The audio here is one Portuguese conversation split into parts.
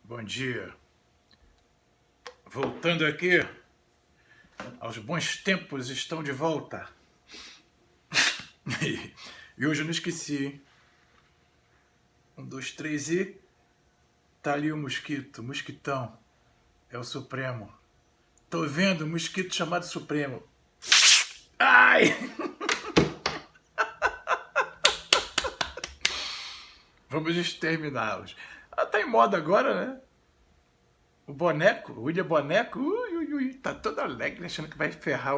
Bom dia. Voltando aqui, aos bons tempos estão de volta. E hoje eu não esqueci, hein? 1, 2, 3 e... Tá ali o mosquito, o mosquitão. É o Supremo. Tô vendo um mosquito chamado Supremo. Ai! Vamos exterminá-los. Ah, tá em moda agora, né? O Boneco, o William Boneco, tá todo alegre, achando que vai ferrar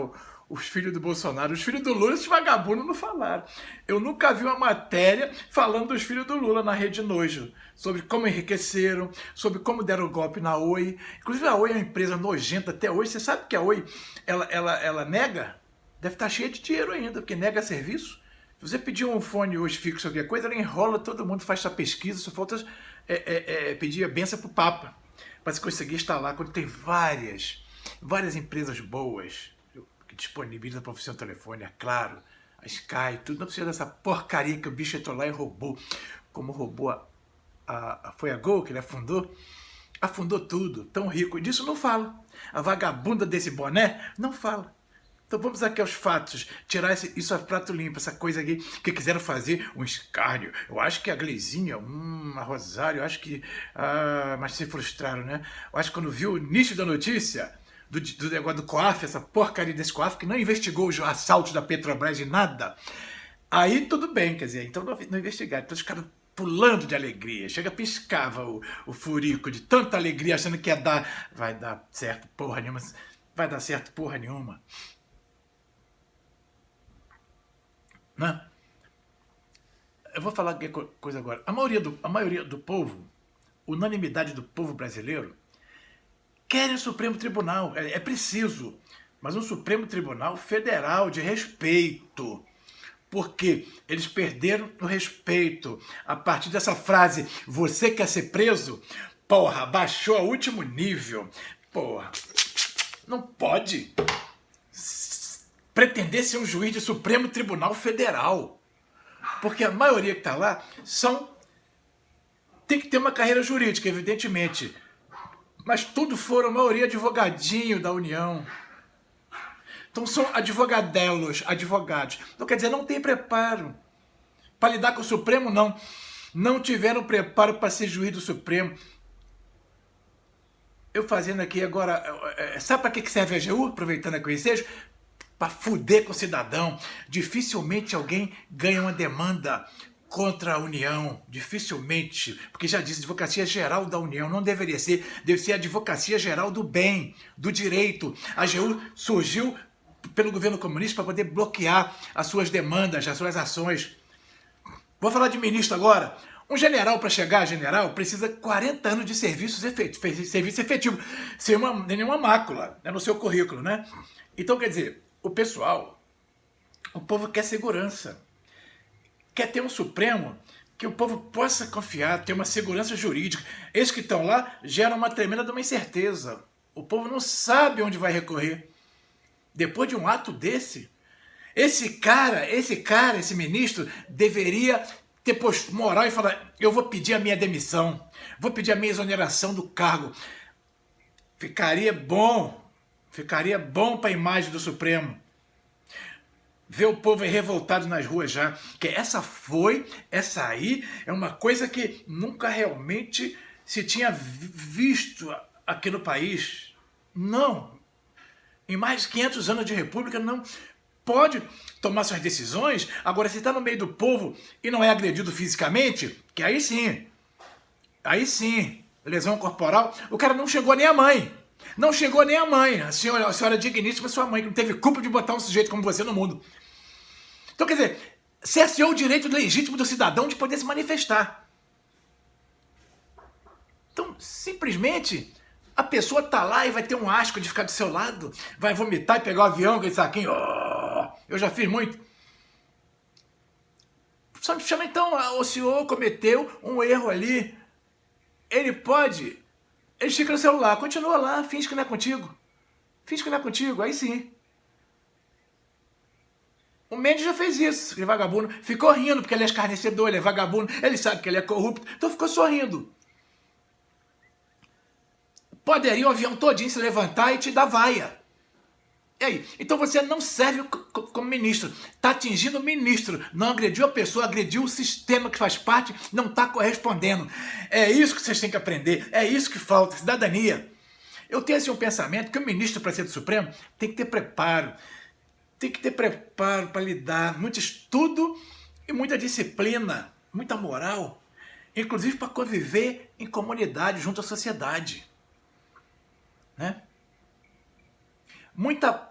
os filhos do Bolsonaro. Os filhos do Lula, esses vagabundos não falaram. Eu nunca vi uma matéria falando dos filhos do Lula na Rede Nojo, sobre como enriqueceram, sobre como deram o golpe na Oi. Inclusive a Oi é uma empresa nojenta até hoje. Você sabe que a Oi, ela nega? Deve estar cheia de dinheiro ainda, porque nega serviço. Se você pedir um fone hoje fixo, qualquer coisa, ela enrola todo mundo, faz sua pesquisa, só falta pedir a benção pro Papa para se conseguir instalar, quando tem várias empresas boas que disponibilizam para você um telefone, é claro, a Sky, tudo, não precisa dessa porcaria que o bicho entrou lá e roubou, como roubou foi a Gol, que ele afundou tudo, tão rico, e disso não fala. A vagabunda desse boné não fala. Então vamos aqui aos fatos, tirar isso a prato limpo, essa coisa aqui que quiseram fazer um escárnio. Eu acho que a Gleizinha, a Rosário, eu acho que... mas se frustraram, né? Eu acho que quando viu o início da notícia do negócio do COAF, essa porcaria desse COAF, que não investigou os assaltos da Petrobras de nada, aí tudo bem, quer dizer, então não investigaram. Então os caras pulando de alegria, chega, piscava o furico de tanta alegria, achando que ia dar... Vai dar certo porra nenhuma, vai dar certo porra nenhuma. Né? Eu vou falar que coisa agora. A maioria do povo, unanimidade do povo brasileiro, quer o Supremo Tribunal. É preciso. Mas um Supremo Tribunal Federal de respeito. Porque eles perderam o respeito. A partir dessa frase, você quer ser preso? Porra, baixou ao último nível. Porra, não pode pretender ser um juiz de Supremo Tribunal Federal. Porque a maioria que está lá tem que ter uma carreira jurídica, evidentemente. Mas tudo foram, a maioria, advogadinho da União. Então são advogadelos, advogados. Então quer dizer, não tem preparo. Para lidar com o Supremo, não. Não tiveram preparo para ser juiz do Supremo. Eu fazendo aqui agora... Sabe para que serve a AGU? Aproveitando aqui o ensejo? Para fuder com o cidadão. Dificilmente alguém ganha uma demanda contra a União, dificilmente, porque já disse, Advocacia Geral da União, não deveria ser, deve ser a Advocacia Geral do Bem, do Direito. A AGU surgiu pelo governo comunista para poder bloquear as suas demandas, as suas ações. Vou falar de ministro agora. Um general, para chegar a general, precisa 40 anos de serviço efetivo, sem nenhuma mácula, né, no seu currículo, né? Então, quer dizer, o povo quer segurança. Quer ter um Supremo que o povo possa confiar, ter uma segurança jurídica. Esses que estão lá geram uma tremenda de uma incerteza. O povo não sabe onde vai recorrer. Depois de um ato desse, esse ministro, deveria ter posto moral e falar, eu vou pedir a minha demissão, vou pedir a minha exoneração do cargo. Ficaria bom para a imagem do Supremo. Ver o povo revoltado nas ruas já, que essa aí é uma coisa que nunca realmente se tinha visto aqui no país. Não. Em mais de 500 anos de república, não pode tomar suas decisões. Agora, se está no meio do povo e não é agredido fisicamente, que aí sim, lesão corporal, o cara não chegou nem a mãe. Não chegou nem a mãe. A senhora digníssima, sua mãe, que não teve culpa de botar um sujeito como você no mundo. Então, quer dizer, cerceou o direito legítimo do cidadão de poder se manifestar. Então, simplesmente, a pessoa tá lá e vai ter um asco de ficar do seu lado, vai vomitar e pegar o avião com esse saquinho. Oh, eu já fiz muito. Só me chama então, o senhor cometeu um erro ali. Ele fica no celular, continua lá, finge que não é contigo. Finge que não é contigo, aí sim. O Mendes já fez isso, aquele vagabundo. Ficou rindo porque ele é escarnecedor, ele é vagabundo, ele sabe que ele é corrupto, então ficou sorrindo. poderia o avião todinho se levantar e te dar vaia. E aí? Então você não serve como ministro. Está atingindo o ministro. Não agrediu a pessoa, agrediu o sistema que faz parte, não está correspondendo. É isso que vocês têm que aprender. É isso que falta, cidadania. Eu tenho assim um pensamento que o ministro para ser do Supremo tem que ter preparo. Tem que ter preparo para lidar, muito estudo e muita disciplina, muita moral, inclusive para conviver em comunidade, junto à sociedade. Né? Muita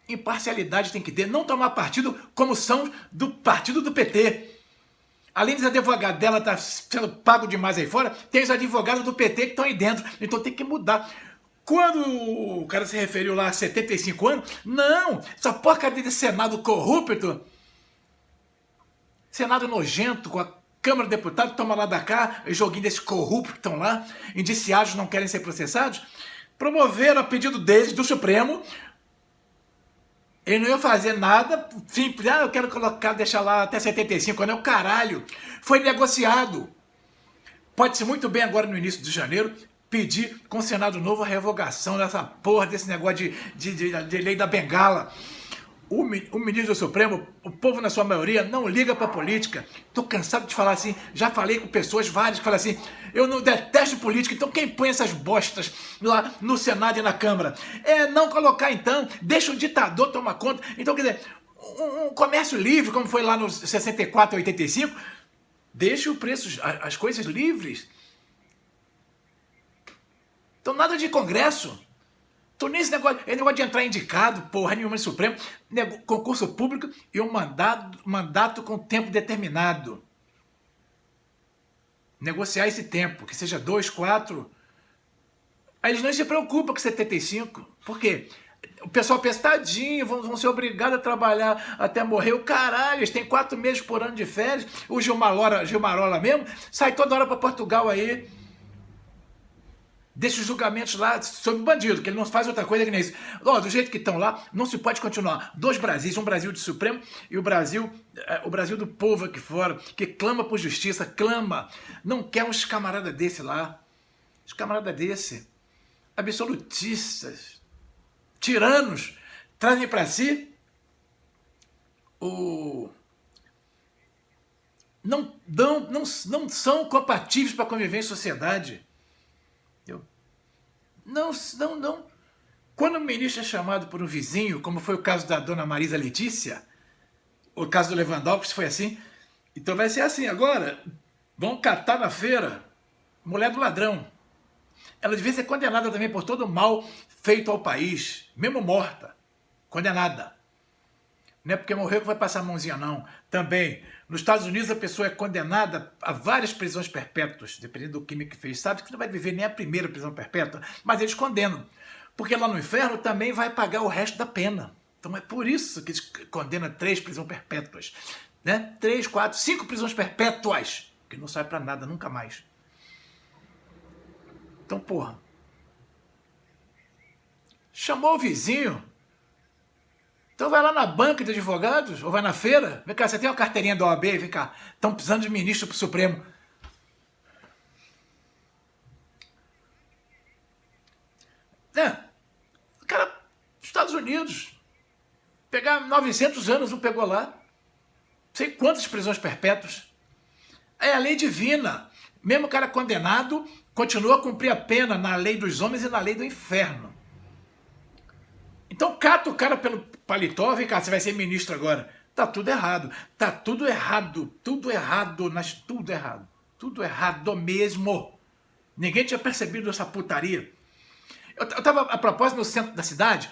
imparcialidade tem que ter, não tomar partido como são do partido do PT. Além dos advogados dela estar sendo pago demais aí fora, tem os advogados do PT que estão aí dentro, então tem que mudar. Quando o cara se referiu lá a 75 anos, não, essa porcaria de Senado corrupto, Senado nojento, com a Câmara de Deputados, toma lá da cá, joguinho desses corruptos que estão lá, indiciados, não querem ser processados, promoveram a pedido deles, do Supremo, ele não ia fazer nada, simples, eu quero colocar, deixar lá até 75 anos, é o caralho, foi negociado. Pode-se muito bem agora no início de janeiro, pedir com o Senado novo a revogação dessa porra, desse negócio de lei da bengala. O ministro do Supremo, o povo na sua maioria, não liga pra política. Tô cansado de falar assim, já falei com pessoas várias que falam assim, eu não detesto política, então quem põe essas bostas lá no Senado e na Câmara? É não colocar então, deixa o ditador tomar conta. Então, quer dizer, um comércio livre, como foi lá nos 64 e 85, deixa o preço, as coisas livres. Então nada de Congresso. Tô nesse negócio de entrar indicado, porra nenhuma no Supremo, concurso público e um mandato com tempo determinado. Negociar esse tempo, que seja 2, 4. Aí eles não se preocupam com 75. Por quê? O pessoal pensa, tadinho, vão ser obrigados a trabalhar até morrer. O caralho, eles têm 4 meses por ano de férias. O Gilmarola mesmo sai toda hora para Portugal aí. Deixa os julgamentos lá sobre o bandido, que ele não faz outra coisa que nem isso. Do jeito que estão lá, não se pode continuar. 2 Brasis, um Brasil de Supremo e o Brasil do povo aqui fora, que clama por justiça, clama. Não quer uns camaradas desse lá. Os camaradas desse, absolutistas, tiranos, trazem para si não são compatíveis para conviver em sociedade. Não. Quando o ministro é chamado por um vizinho, como foi o caso da dona Marisa Letícia, o caso do Lewandowski foi assim, então vai ser assim agora, vão catar na feira mulher do ladrão. Ela devia ser condenada também por todo o mal feito ao país, mesmo morta, condenada. Não é porque morreu que vai passar a mãozinha, não. Também, nos Estados Unidos a pessoa é condenada a várias prisões perpétuas, dependendo do crime que fez. Sabe que não vai viver nem a primeira prisão perpétua, mas eles condenam. Porque lá no inferno também vai pagar o resto da pena. Então é por isso que eles condenam 3 prisões perpétuas. Né? 3, 4, 5 prisões perpétuas, que não sai pra nada, nunca mais. Então, porra. Chamou o vizinho. Então vai lá na banca de advogados, ou vai na feira, vem cá, você tem uma carteirinha da OAB, vem cá, estão precisando de ministro pro Supremo. O cara, Estados Unidos, pegar 900 anos, não pegou lá, sei quantas prisões perpétuas. É a lei divina, mesmo o cara condenado, continua a cumprir a pena na lei dos homens e na lei do inferno. Então cata o cara pelo paletó, vem cá, você vai ser ministro agora. Tá tudo errado, tudo errado, mas tudo errado. Tudo errado mesmo. Ninguém tinha percebido essa putaria. Eu tava, a propósito, no centro da cidade,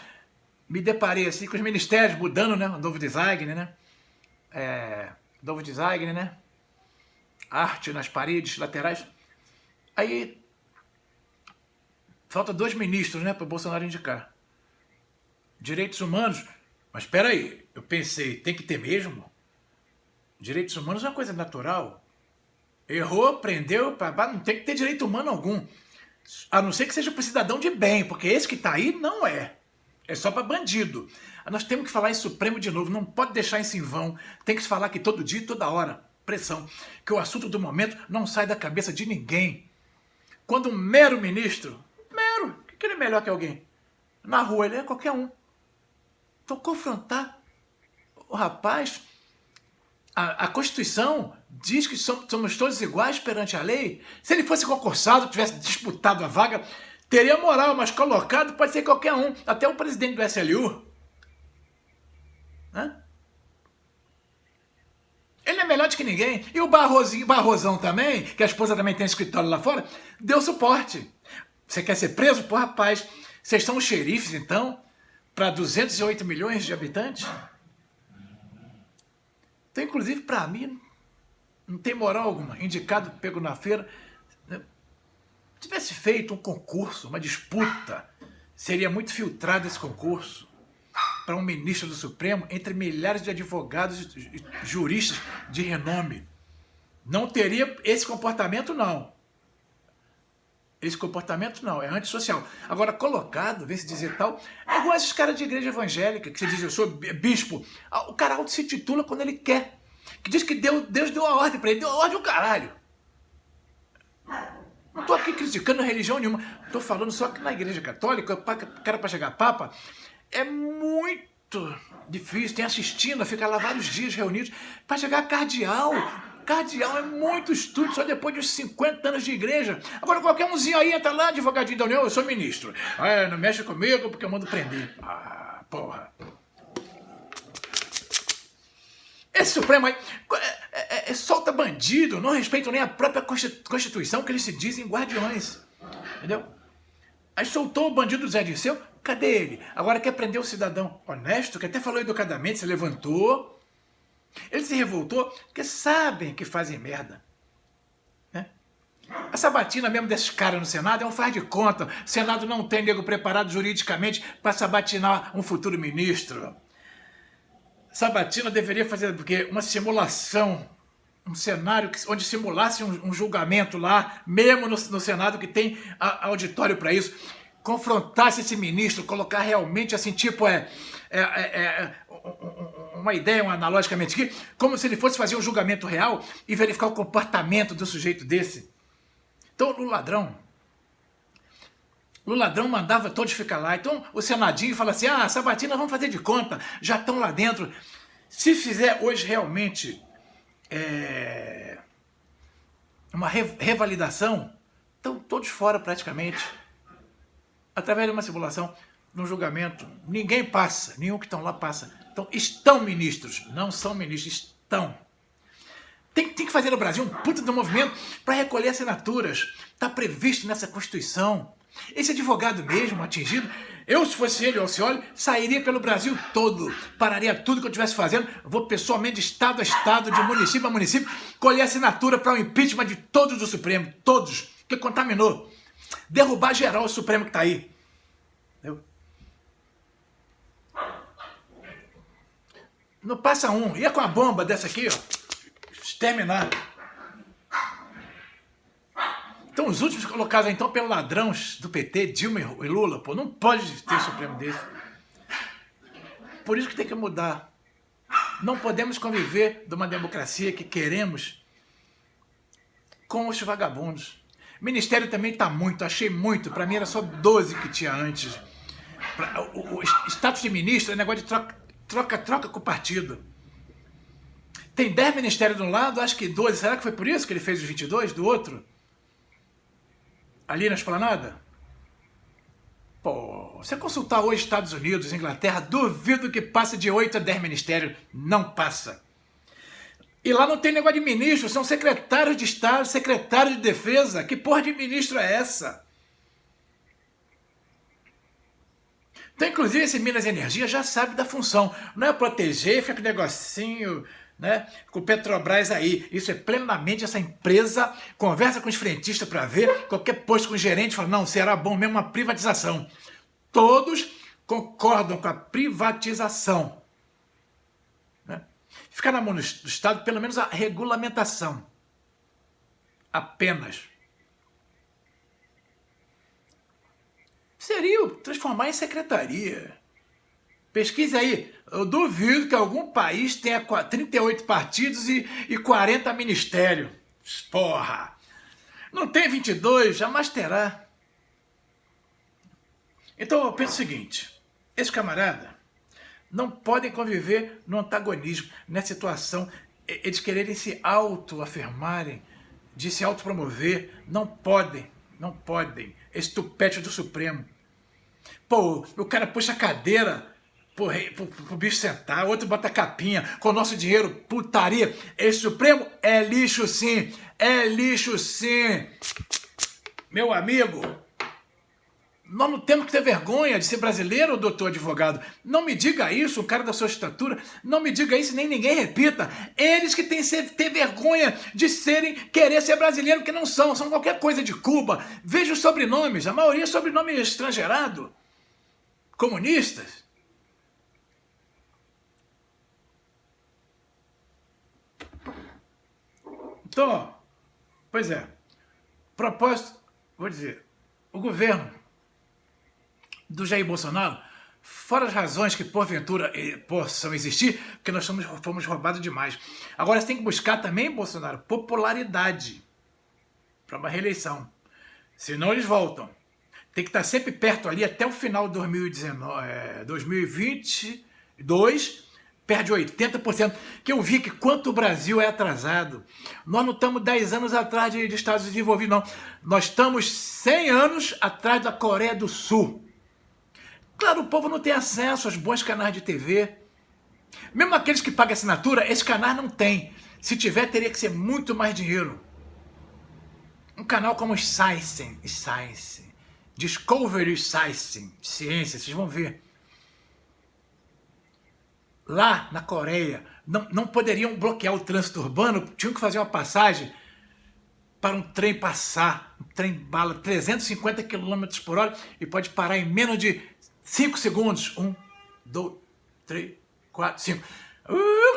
me deparei assim com os ministérios mudando, né? Novo design, né? Novo design, né? Arte nas paredes laterais. Aí, falta 2 ministros, né, para o Bolsonaro indicar. Direitos humanos, mas espera aí, eu pensei, tem que ter mesmo? Direitos humanos é uma coisa natural. Errou, prendeu, não tem que ter direito humano algum. A não ser que seja para cidadão de bem, porque esse que está aí não é. É só para bandido. Nós temos que falar em Supremo de novo, não pode deixar isso em vão. Tem que se falar aqui todo dia e toda hora. Pressão. Que o assunto do momento não sai da cabeça de ninguém. quando um mero ministro, mero, o que ele é melhor que alguém? Na rua ele é qualquer um. Então confrontar o rapaz, a Constituição diz que somos todos iguais perante a lei. Se ele fosse concursado, tivesse disputado a vaga, teria moral, mas colocado pode ser qualquer um, até o presidente do SLU. Né? Ele é melhor do que ninguém. E o Barrosão também, que a esposa também tem escritório lá fora, deu suporte. Você quer ser preso? Pô, rapaz, vocês são os xerifes, então, para 208 milhões de habitantes? Então, inclusive, para mim, não tem moral alguma. Indicado, pego na feira. Tivesse feito um concurso, uma disputa, seria muito filtrado esse concurso para um ministro do Supremo entre milhares de advogados e juristas de renome. Não teria esse comportamento, não. Esse comportamento não, é antissocial. Agora, colocado, vê se dizer tal, é igual esses caras de igreja evangélica, que você diz, eu sou bispo. O cara auto se titula quando ele quer. Que diz que Deus deu a ordem para ele, deu a ordem ao caralho. Não estou aqui criticando religião nenhuma, estou falando só que na igreja católica, o cara para chegar a papa, é muito difícil, tem assistindo, fica lá vários dias reunidos, para chegar a cardeal. Cardeal é muito estudo, só depois de uns 50 anos de igreja. Agora qualquer umzinho aí entra lá, advogadinho da União, eu sou ministro. Ah, não mexe comigo porque eu mando prender. Ah, porra. Esse Supremo aí solta bandido, não respeitam nem a própria Constituição que eles se dizem guardiões. Entendeu? Aí soltou o bandido Zé Dirceu, cadê ele? Agora quer prender o cidadão honesto, que até falou educadamente, se levantou. Ele se revoltou porque sabem que fazem merda. Né? A sabatina mesmo desses caras no Senado é um faz de conta. O Senado não tem nego preparado juridicamente para sabatinar um futuro ministro. Sabatina deveria fazer porque uma simulação, um cenário onde simulasse um julgamento lá, mesmo no Senado que tem auditório para isso, confrontasse esse ministro, colocar realmente assim, tipo, uma ideia, analogicamente aqui, como se ele fosse fazer um julgamento real e verificar o comportamento do sujeito desse. Então, o ladrão mandava todos ficar lá. Então, o Senadinho fala assim, sabatina vamos fazer de conta, já estão lá dentro. Se fizer hoje realmente uma revalidação, estão todos fora praticamente. Através de uma simulação, no julgamento, ninguém passa, nenhum que estão lá passa. Então, estão ministros, não são ministros, estão. Tem que fazer no Brasil um puta de um movimento para recolher assinaturas. Está previsto nessa Constituição. Esse advogado mesmo, atingido, eu, se fosse ele, ou Alcioli, sairia pelo Brasil todo, pararia tudo que eu estivesse fazendo, vou pessoalmente de estado a estado, de município a município, colher assinatura para o impeachment de todos do Supremo, todos, que contaminou. Derrubar geral o Supremo que está aí. Entendeu? Não passa um. Ia com a bomba dessa aqui, ó. Exterminar. Então, os últimos colocados, então, pelos ladrões do PT, Dilma e Lula, pô, não pode ter Supremo desse. Por isso que tem que mudar. Não podemos conviver de uma democracia que queremos com os vagabundos. O Ministério também está muito, achei muito. Para mim era só 12 que tinha antes. O status de ministro é negócio de troca com o partido. Tem 10 ministérios de um lado, acho que 12. Será que foi por isso que ele fez os 22 do outro? Ali na esplanada? Pô, você consultar hoje Estados Unidos, Inglaterra, duvido que passe de 8 a 10 ministérios. Não passa. E lá não tem negócio de ministro, são secretários de Estado, secretários de Defesa. Que porra de ministro é essa? Então, inclusive, esse Minas Energia já sabe da função. Não é proteger, fica com negocinho, né, com o Petrobras aí. Isso é plenamente essa empresa, conversa com os frentistas para ver, qualquer posto com o gerente fala, não, será bom mesmo uma privatização. Todos concordam com a privatização. Né? Ficar na mão do Estado, pelo menos a regulamentação. Apenas. Seria transformar em secretaria. Pesquise aí. Eu duvido que algum país tenha 38 partidos e 40 ministérios. Porra! Não tem 22, jamais terá. Então eu penso o seguinte, esses camaradas não podem conviver no antagonismo, nessa situação, eles quererem se autoafirmarem, de se autopromover, não podem, não podem. Esse tupete do Supremo. Pô, o cara puxa a cadeira pro bicho sentar, outro bota a capinha, com o nosso dinheiro, putaria. Esse Supremo é lixo sim, é lixo sim. Meu amigo, nós não temos que ter vergonha de ser brasileiro, doutor advogado. Não me diga isso, um cara da sua estatura. Não me diga isso, nem ninguém repita. Eles que têm que ter vergonha de querer ser brasileiro, porque não são. São qualquer coisa de Cuba. Veja os sobrenomes, a maioria é sobrenome estrangeirado. Comunistas. Então, pois é. Propósito, vou dizer, o governo do Jair Bolsonaro, fora as razões que porventura possam existir, porque nós fomos roubados demais. Agora você tem que buscar também, Bolsonaro, popularidade para uma reeleição. Senão eles voltam. Tem que estar sempre perto ali até o final de 2022, perde 80%. Que eu vi que quanto o Brasil é atrasado. Nós não estamos 10 anos atrás de Estados desenvolvidos, não. Nós estamos 100 anos atrás da Coreia do Sul. Claro, o povo não tem acesso aos bons canais de TV. Mesmo aqueles que pagam assinatura, esse canal não tem. Se tiver, teria que ser muito mais dinheiro. Um canal como o Science, Discovery Science, ciência, vocês vão ver. Lá na Coreia, não poderiam bloquear o trânsito urbano, tinham que fazer uma passagem para um trem passar, um trem bala 350 km por hora e pode parar em menos de 5 segundos. 1, 2, 3, 4, 5.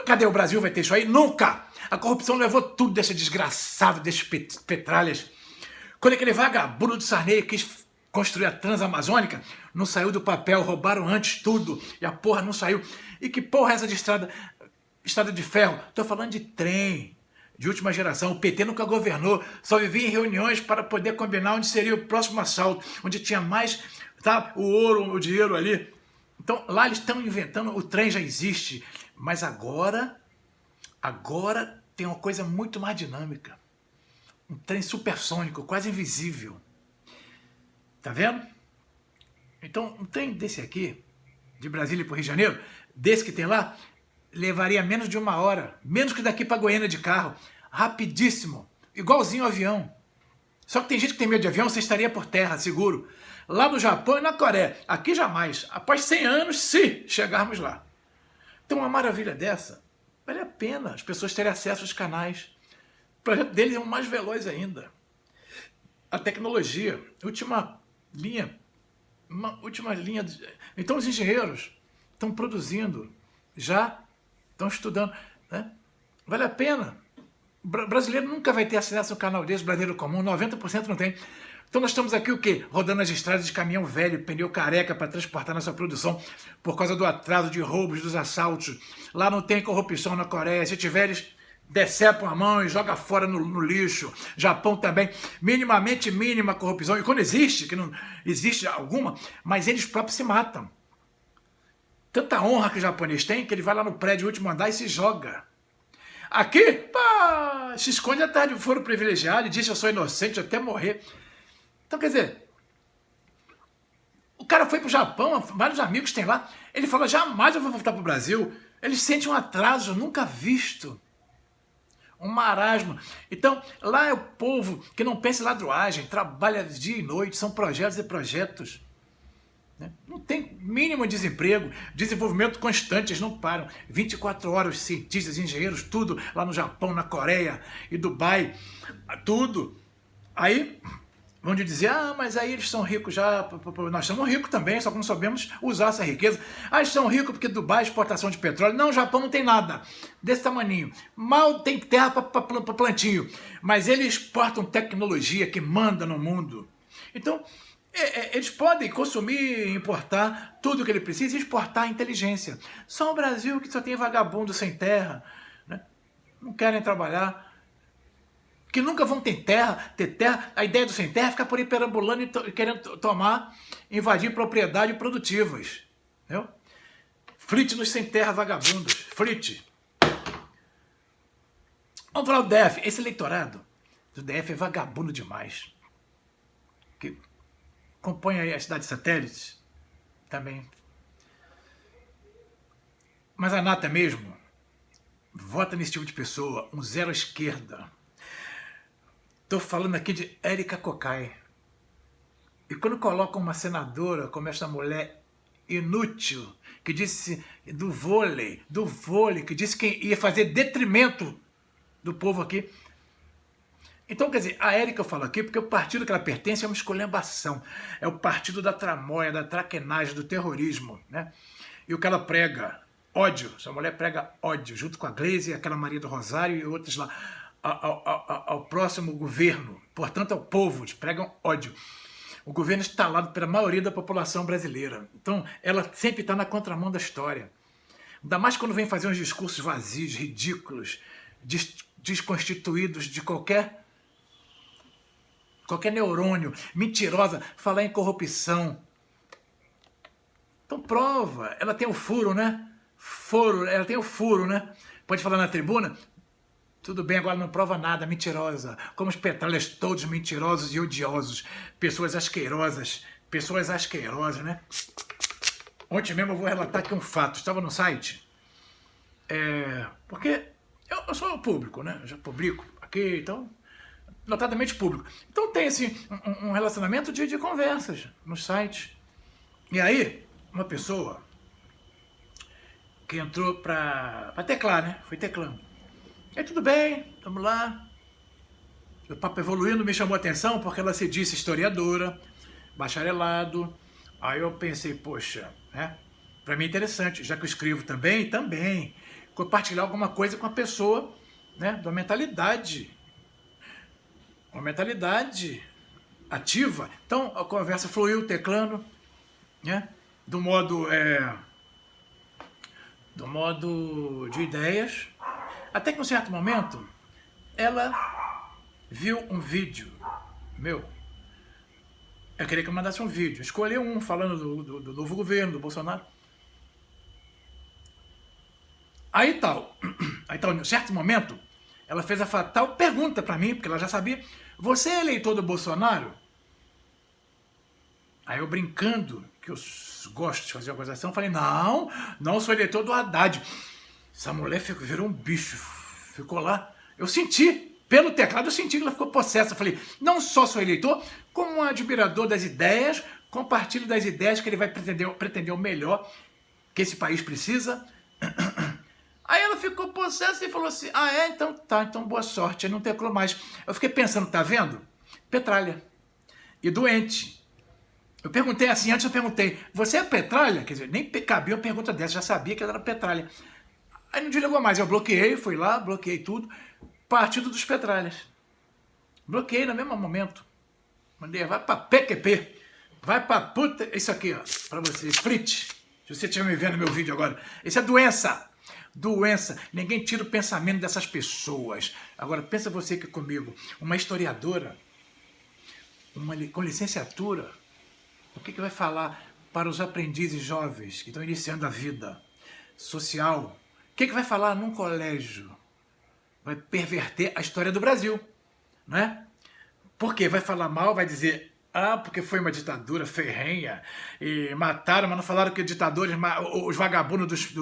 Cadê o Brasil? Vai ter isso aí? Nunca! A corrupção levou tudo desse desgraçado, desses petralhas. Quando aquele vagabundo do Sarney quis construir a Transamazônica, não saiu do papel, roubaram antes tudo, e a porra não saiu. E que porra é essa de estrada de ferro? Tô falando de trem, de última geração. O PT nunca governou, só vivia em reuniões para poder combinar onde seria o próximo assalto, onde tinha mais, tá, o ouro, o dinheiro ali. Então, lá eles estão inventando, o trem já existe, mas agora tem uma coisa muito mais dinâmica. Um trem supersônico, quase invisível. Tá vendo? Então, um trem desse aqui, de Brasília para o Rio de Janeiro, desse que tem lá, levaria menos de 1 hora. Menos que daqui para Goiânia de carro. Rapidíssimo. Igualzinho ao avião. Só que tem gente que tem medo de avião, você estaria por terra, seguro. Lá no Japão e na Coreia. Aqui jamais. Após 100 anos, se chegarmos lá. Então, uma maravilha dessa, vale a pena as pessoas terem acesso aos canais. O projeto deles é um mais veloz ainda. A tecnologia, última linha. Então, os engenheiros estão produzindo, já estão estudando. Né? Vale a pena. O brasileiro nunca vai ter acesso ao canal desse, brasileiro comum, 90% não tem. Então nós estamos aqui o quê? Rodando as estradas de caminhão velho, pneu careca para transportar nossa produção por causa do atraso de roubos, dos assaltos. Lá não tem corrupção na Coreia. Se tiver, eles decepam a mão e jogam fora no lixo. Japão também, minimamente mínima corrupção. E quando existe, que não existe alguma, mas eles próprios se matam. Tanta honra que o japonês tem que ele vai lá no prédio, último andar e se joga. Aqui, pá, se esconde atrás de foro privilegiado e diz que eu sou inocente até morrer. Então, quer dizer, o cara foi pro Japão, vários amigos tem lá, ele fala, jamais eu vou voltar pro Brasil. Ele sente um atraso nunca visto. Um marasmo. Então, lá é o povo que não pensa em ladruagem, trabalha dia e noite, são projetos e projetos. Não tem mínimo desemprego, desenvolvimento constante, eles não param. 24 horas, cientistas, engenheiros, tudo lá no Japão, na Coreia e Dubai, tudo. Aí vão dizer, mas aí eles são ricos já, nós somos ricos também, só que não sabemos usar essa riqueza. Eles são ricos porque Dubai é exportação de petróleo. Não, o Japão não tem nada desse tamaninho. Mal tem terra para plantio, mas eles exportam tecnologia que manda no mundo. Então, eles podem consumir, importar tudo o que ele precisa e exportar a inteligência. Só o Brasil que só tem vagabundo sem terra, né? Não querem trabalhar, que nunca vão ter terra. A ideia do sem terra é ficar por aí perambulando e querendo tomar, invadir propriedades produtivas. Entendeu? Flite nos sem terra vagabundos. Flite. Vamos falar do DF. Esse eleitorado do DF é vagabundo demais. Que compõe aí as cidades satélites também. Mas a nata mesmo vota nesse tipo de pessoa, um zero à esquerda. Estou falando aqui de Érica Cocai. E quando colocam uma senadora como esta mulher inútil, que disse do vôlei, que disse que ia fazer detrimento do povo aqui. Então, quer dizer, a Érica eu falo aqui porque o partido que ela pertence é uma esculhambação. É o partido da tramóia, da traquenagem, do terrorismo, né? E o que ela prega, ódio. Essa mulher prega ódio, junto com a Gleisi, aquela Maria do Rosário e outros lá, ao próximo governo. Portanto, ao povo, eles pregam ódio. O governo é instalado pela maioria da população brasileira. Então, ela sempre está na contramão da história. Ainda mais quando vem fazer uns discursos vazios, ridículos, desconstituídos de qualquer neurônio, mentirosa, falar em corrupção. Então prova, ela tem o furo, né? Ela tem o furo, né? Pode falar na tribuna? Tudo bem, agora não prova nada, mentirosa. Como os petralhas todos mentirosos e odiosos. Pessoas asquerosas, né? Ontem mesmo eu vou relatar aqui um fato. Estava no site, porque eu sou público, né? Eu já publico aqui, então, notadamente público. Então tem assim, um relacionamento de conversas no site. E aí, uma pessoa que entrou para teclar, né? Foi teclando. Aí tudo bem, vamos lá. O papo evoluindo me chamou a atenção porque ela se disse historiadora, bacharelado. Aí eu pensei, poxa, né? Para mim é interessante, já que eu escrevo também, compartilhar alguma coisa com a pessoa, né? De uma mentalidade ativa. Então a conversa fluiu, teclando, né? Do modo de ideias. Até que, num certo momento, ela viu um vídeo meu. Eu queria que eu mandasse um vídeo. Escolhi um falando do novo governo, do Bolsonaro. Aí tal, em certo momento, ela fez a fatal pergunta para mim, porque ela já sabia. Você é eleitor do Bolsonaro? Aí eu, brincando, que eu gosto de fazer uma acusação, falei, não sou eleitor do Haddad. Essa mulher virou um bicho, ficou lá. Eu senti, pelo teclado, eu senti que ela ficou possessa. Eu falei, não só sou eleitor, como um admirador das ideias, compartilho das ideias que ele vai pretender o melhor que esse país precisa. Aí ela ficou possessa e falou assim, então tá, então boa sorte. Aí não teclou mais. Eu fiquei pensando, tá vendo? Petralha. E doente. Eu perguntei assim, antes eu perguntei, você é petralha? Quer dizer, nem cabia uma pergunta dessa, já sabia que ela era petralha. Aí não desligou mais, eu bloqueei, fui lá, bloqueei tudo. Partido dos Petralhas. Bloqueei no mesmo momento. Mandei, vai pra PQP. Vai pra puta. Isso aqui, ó, pra você. Frit. Se você estiver me vendo no meu vídeo agora. Isso é doença. Doença. Ninguém tira o pensamento dessas pessoas. Agora, pensa você aqui comigo. Uma historiadora, com licenciatura, o que vai falar para os aprendizes jovens que estão iniciando a vida social? O que vai falar num colégio? Vai perverter a história do Brasil, né? Porque vai falar mal, vai dizer, porque foi uma ditadura ferrenha e mataram, mas não falaram que ditadores, os vagabundos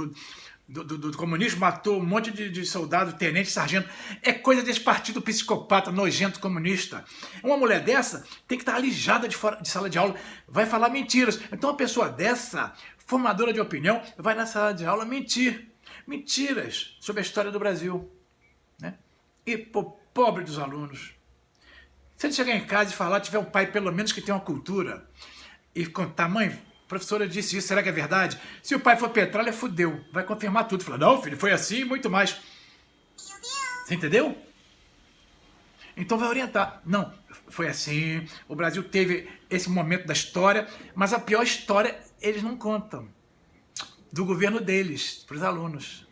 do comunismo matou um monte de soldado, tenente, sargento. É coisa desse partido psicopata, nojento, comunista. Uma mulher dessa tem que estar alijada de sala de aula, vai falar mentiras. Então uma pessoa dessa, formadora de opinião, vai na sala de aula mentir. Mentiras sobre a história do Brasil, né? E pobre dos alunos. Se ele chegar em casa e falar, tiver um pai pelo menos que tem uma cultura, e contar, mãe, a professora disse isso, será que é verdade? Se o pai for petralha, fudeu, vai confirmar tudo. Fala, não, filho, foi assim e muito mais. Você entendeu? Então vai orientar. Não, foi assim, o Brasil teve esse momento da história, mas a pior história eles não contam. Do governo deles, para os alunos.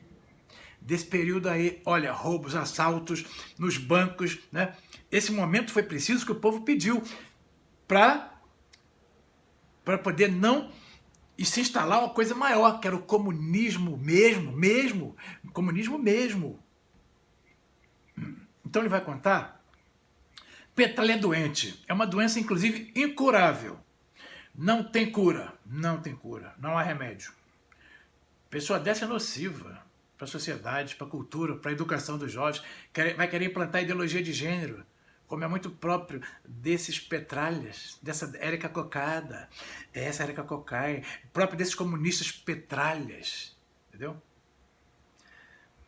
desse período aí, olha, roubos, assaltos nos bancos, né? Esse momento foi preciso que o povo pediu para poder não e se instalar uma coisa maior, que era o comunismo mesmo, comunismo mesmo. Então ele vai contar, petralha é doente, é uma doença inclusive incurável, não tem cura, não há remédio. Pessoa dessa é nociva para a sociedade, para a cultura, para a educação dos jovens, vai querer implantar ideologia de gênero, como é muito próprio desses petralhas, dessa Érica Cocada, essa Érica Cocai, próprio desses comunistas petralhas, entendeu?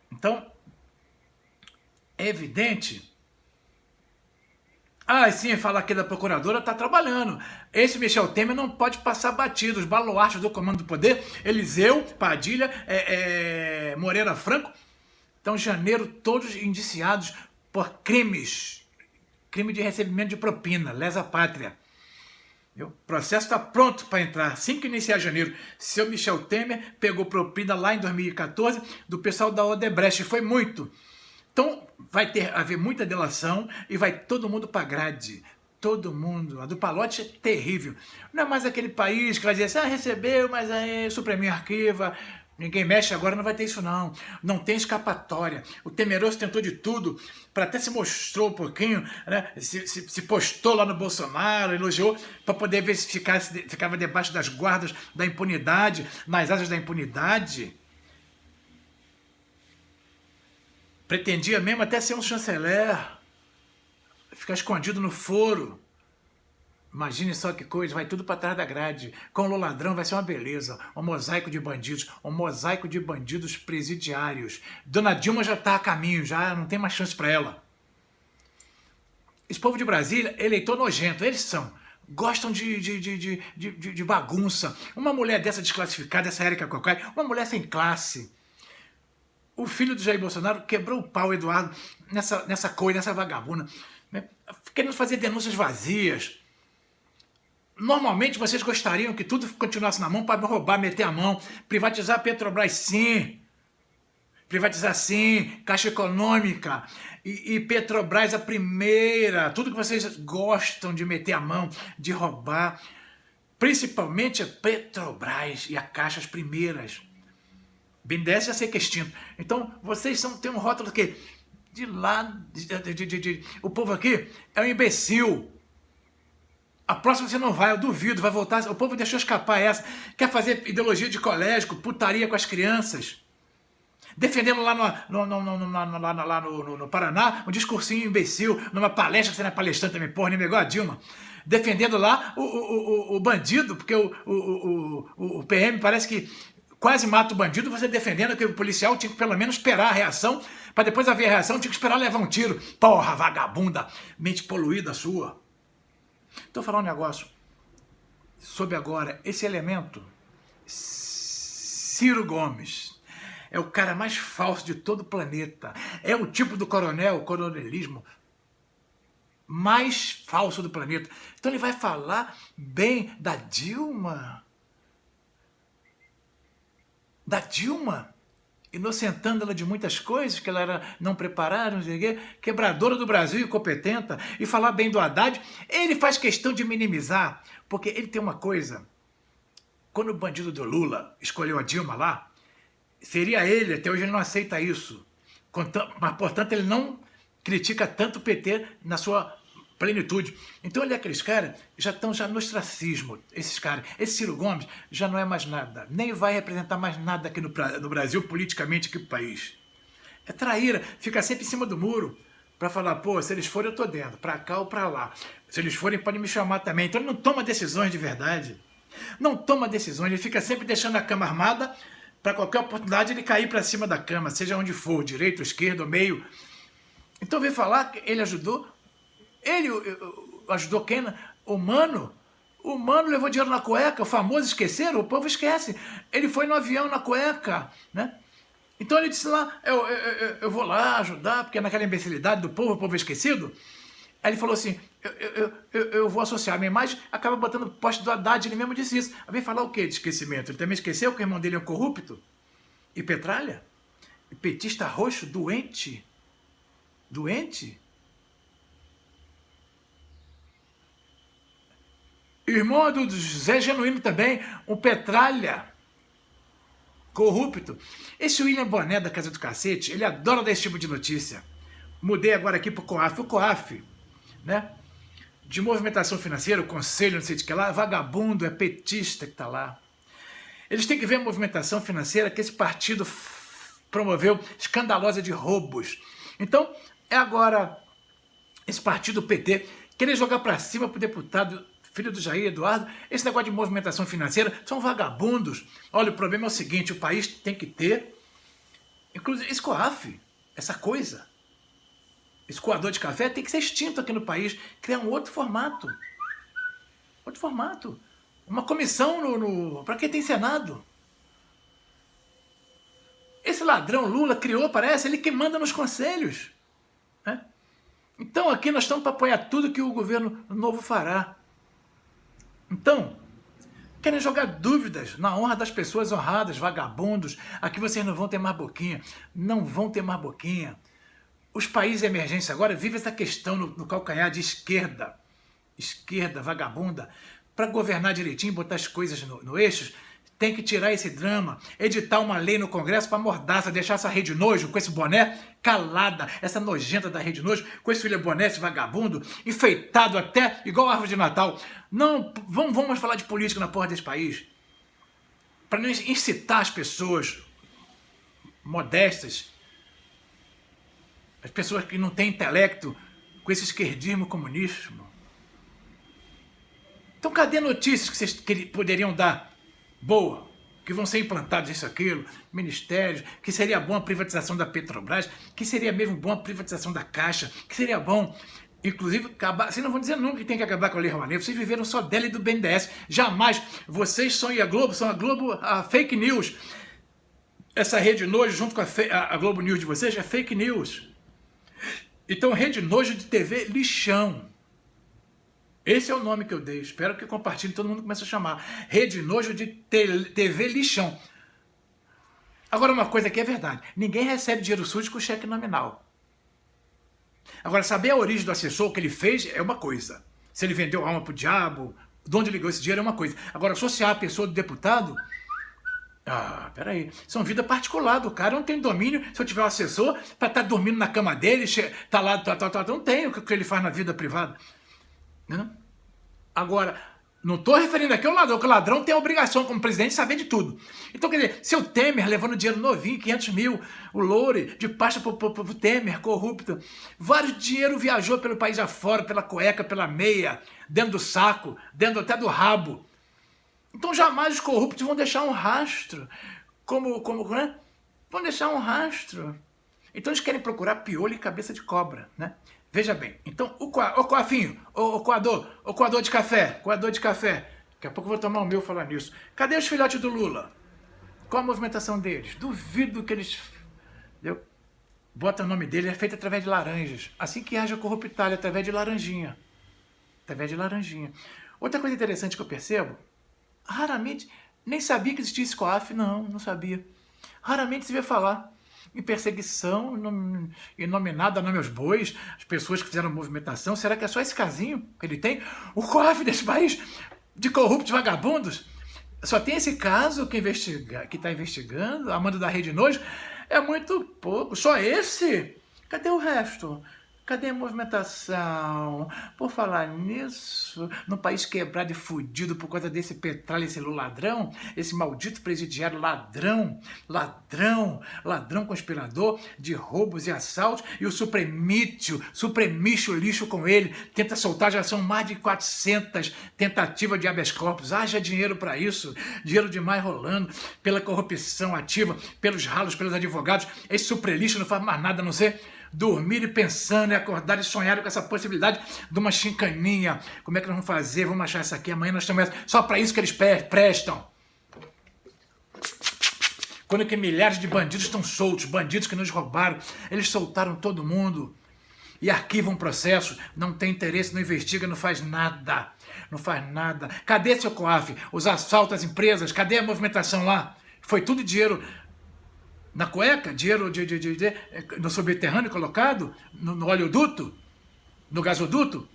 Então, é evidente. Sim, falar aqui da procuradora está trabalhando. Esse Michel Temer não pode passar batido. Os baluartes do comando do poder, Eliseu, Padilha, Moreira Franco, estão em janeiro todos indiciados por crimes. Crime de recebimento de propina, lesa pátria. O processo está pronto para entrar. Assim que iniciar janeiro, seu Michel Temer pegou propina lá em 2014 do pessoal da Odebrecht. Foi muito. Então vai haver muita delação e vai todo mundo para a grade. Todo mundo. A do Palote é terrível. Não é mais aquele país que vai dizer assim, recebeu, mas aí Supreminha arquiva. Ninguém mexe agora, não vai ter isso não. Não tem escapatória. O Temeroso tentou de tudo, para até se mostrou um pouquinho, né? Se postou lá no Bolsonaro, elogiou, para poder ver se ficava debaixo das guardas da impunidade, nas asas da impunidade. Pretendia mesmo até ser um chanceler, ficar escondido no foro. Imagine só que coisa, vai tudo para trás da grade. Com o ladrão vai ser uma beleza. Um mosaico de bandidos presidiários. Dona Dilma já está a caminho, já não tem mais chance para ela. Esse povo de Brasília, eleitor nojento, eles são. Gostam de bagunça. Uma mulher dessa desclassificada, essa Érica Cocai, uma mulher sem classe. O filho do Jair Bolsonaro quebrou o pau, Eduardo, nessa vagabunda, né? Querendo fazer denúncias vazias. Normalmente vocês gostariam que tudo continuasse na mão para roubar, meter a mão, privatizar a Petrobras sim, privatizar sim, Caixa Econômica e Petrobras a primeira, tudo que vocês gostam de meter a mão, de roubar, principalmente a Petrobras e a Caixa as primeiras. BNDES já sei que é extinto. Então vocês têm um rótulo que de lá, o povo aqui é um imbecil. A próxima você não vai, eu duvido, vai voltar. O povo deixou escapar essa. Quer fazer ideologia de colégio, putaria com as crianças. Defendendo lá no Paraná, um discursinho imbecil, numa palestra, que você não é palestrante também, porra, nem igual a Dilma. Defendendo lá o bandido, porque o PM parece que quase mata o bandido, você defendendo que o policial tinha que pelo menos esperar a reação, para depois haver a reação, tinha que esperar levar um tiro. Porra, vagabunda, mente poluída sua. Estou falando um negócio sobre agora esse elemento. Ciro Gomes é o cara mais falso de todo o planeta. É o tipo do coronelismo mais falso do planeta. Então ele vai falar bem da Dilma. Da Dilma, inocentando ela de muitas coisas, que ela era não preparada, não sei o quê, quebradora do Brasil e competenta, e falar bem do Haddad, ele faz questão de minimizar, porque ele tem uma coisa, quando o bandido do Lula escolheu a Dilma lá, seria ele, até hoje ele não aceita isso, mas portanto ele não critica tanto o PT na sua plenitude. Então ele é aqueles caras, já estão no ostracismo, esses caras. Esse Ciro Gomes já não é mais nada, nem vai representar mais nada aqui no Brasil, politicamente aqui pro país. É traíra, fica sempre em cima do muro, para falar, pô, se eles forem eu tô dentro, para cá ou para lá. Se eles forem podem me chamar também. Então ele não toma decisões de verdade. Não toma decisões, ele fica sempre deixando a cama armada, para qualquer oportunidade ele cair para cima da cama, seja onde for, direito, esquerdo, meio. Então vem falar que ele ajudou. Ele ajudou quem? O Mano. O Mano levou dinheiro na cueca, o famoso esqueceram, o povo esquece. Ele foi no avião na cueca, né? Então ele disse lá, eu vou lá ajudar, porque naquela imbecilidade do povo, o povo esquecido. Aí ele falou assim, eu vou associar a minha imagem, acaba botando o poste do Haddad, ele mesmo disse isso. Aí vem falar o quê de esquecimento? Ele também esqueceu que o irmão dele é um corrupto? E petralha? Petista roxo, doente. Doente. Irmão do Zé Genuíno também, um petralha. Corrupto. Esse William Boné da Casa do Cacete, ele adora dar esse tipo de notícia. Mudei agora aqui pro COAF. O COAF, né? De movimentação financeira, o conselho, não sei de que lá, vagabundo, é petista que tá lá. Eles têm que ver a movimentação financeira que esse partido promoveu, escandalosa de roubos. Então, é agora esse partido PT querer jogar para cima pro deputado filho do Jair Eduardo, esse negócio de movimentação financeira, são vagabundos. Olha, o problema é o seguinte, o país tem que ter, inclusive, esse COAF, essa coisa, esse coador de café tem que ser extinto aqui no país, criar um outro formato. Outro formato. Uma comissão para quem tem Senado. Esse ladrão Lula criou, parece, ele que manda nos conselhos. Né? Então aqui nós estamos para apoiar tudo que o governo novo fará. Então, querem jogar dúvidas na honra das pessoas honradas, vagabundos. Aqui vocês não vão ter mais boquinha. Não vão ter mais boquinha. Os países emergentes agora vivem essa questão no calcanhar de esquerda. Esquerda, vagabunda. Para governar direitinho, botar as coisas no eixo, tem que tirar esse drama, editar uma lei no Congresso para mordaça, deixar essa Rede Nojo com esse boné calada, essa nojenta da Rede Nojo, com esse filho boné, esse vagabundo, enfeitado até igual a árvore de Natal. Não, vamos falar de política na porra desse país. Para não incitar as pessoas modestas, as pessoas que não têm intelecto, com esse esquerdismo comunismo. Então cadê notícias que vocês poderiam dar? Boa, que vão ser implantados isso, aquilo, ministérios, que seria bom a privatização da Petrobras, que seria mesmo bom a privatização da Caixa, que seria bom, inclusive, acabar, vocês não vão dizer nunca que tem que acabar com a Lei Rouanet, vocês viveram só dela e do BNDES, jamais, vocês são a Globo, a fake news, essa Rede Nojo junto com a Globo News de vocês é fake news, então Rede Nojo de TV lixão. Esse é o nome que eu dei. Espero que compartilhe, todo mundo comece a chamar. Rede Nojo de TV lixão. Agora, uma coisa que é verdade. Ninguém recebe dinheiro sujo com cheque nominal. Agora, saber a origem do assessor, o que ele fez, é uma coisa. Se ele vendeu alma pro diabo, de onde ligou esse dinheiro é uma coisa. Agora, associar a pessoa do deputado... Ah, peraí. São vida particular do cara. Eu não tenho domínio, se eu tiver um assessor, para estar dormindo na cama dele, tá lá, não tenho o que ele faz na vida privada. Agora, não estou referindo aqui ao ladrão, porque o ladrão tem a obrigação, como presidente, de saber de tudo. Então, quer dizer, se o Temer levando dinheiro novinho, 500 mil, o Loure, de pasta pro Temer, corrupto, vários dinheiro viajou pelo país afora, pela cueca, pela meia, dentro do saco, dentro até do rabo. Então, jamais os corruptos vão deixar um rastro, né? Vão deixar um rastro. Então, eles querem procurar piolho e cabeça de cobra, né? Veja bem, então, o coafinho, o coador de café, daqui a pouco eu vou tomar o meu falar nisso. Cadê os filhotes do Lula? Qual a movimentação deles? Duvido que eles... Bota o nome dele, é feito através de laranjas. Assim que haja corruptalha, através de laranjinha. Através de laranjinha. Outra coisa interessante que eu percebo, raramente, nem sabia que existia esse COAF, não sabia. Raramente se vê falar em perseguição, inominada a nome aos bois, as pessoas que fizeram movimentação. Será que é só esse casinho que ele tem? O COAF desse país de corruptos vagabundos? Só tem esse caso que está investigando, a mando da Rede Nojo? É muito pouco. Só esse? Cadê o resto? Cadê a movimentação? Por falar nisso, num país quebrado e fudido por causa desse petralha, esse ladrão, esse maldito presidiário ladrão conspirador de roubos e assaltos, e o supremício lixo com ele, tenta soltar, já são mais de 400 tentativas de habeas corpus, haja dinheiro para isso, dinheiro demais rolando, pela corrupção ativa, pelos ralos, pelos advogados, esse suprelixo não faz mais nada a não ser dormir e pensando e acordar e sonhar com essa possibilidade de uma chincaninha. Como é que nós vamos fazer? Vamos achar essa aqui, amanhã nós temos essa. Só para isso que eles prestam. Quando que milhares de bandidos estão soltos, bandidos que nos roubaram, eles soltaram todo mundo e arquivam processos, não tem interesse, não investiga, não faz nada. Não faz nada. Cadê seu COAF? Os assaltos às empresas, cadê a movimentação lá? Foi tudo dinheiro na cueca, dinheiro no subterrâneo colocado, no oleoduto, no gasoduto.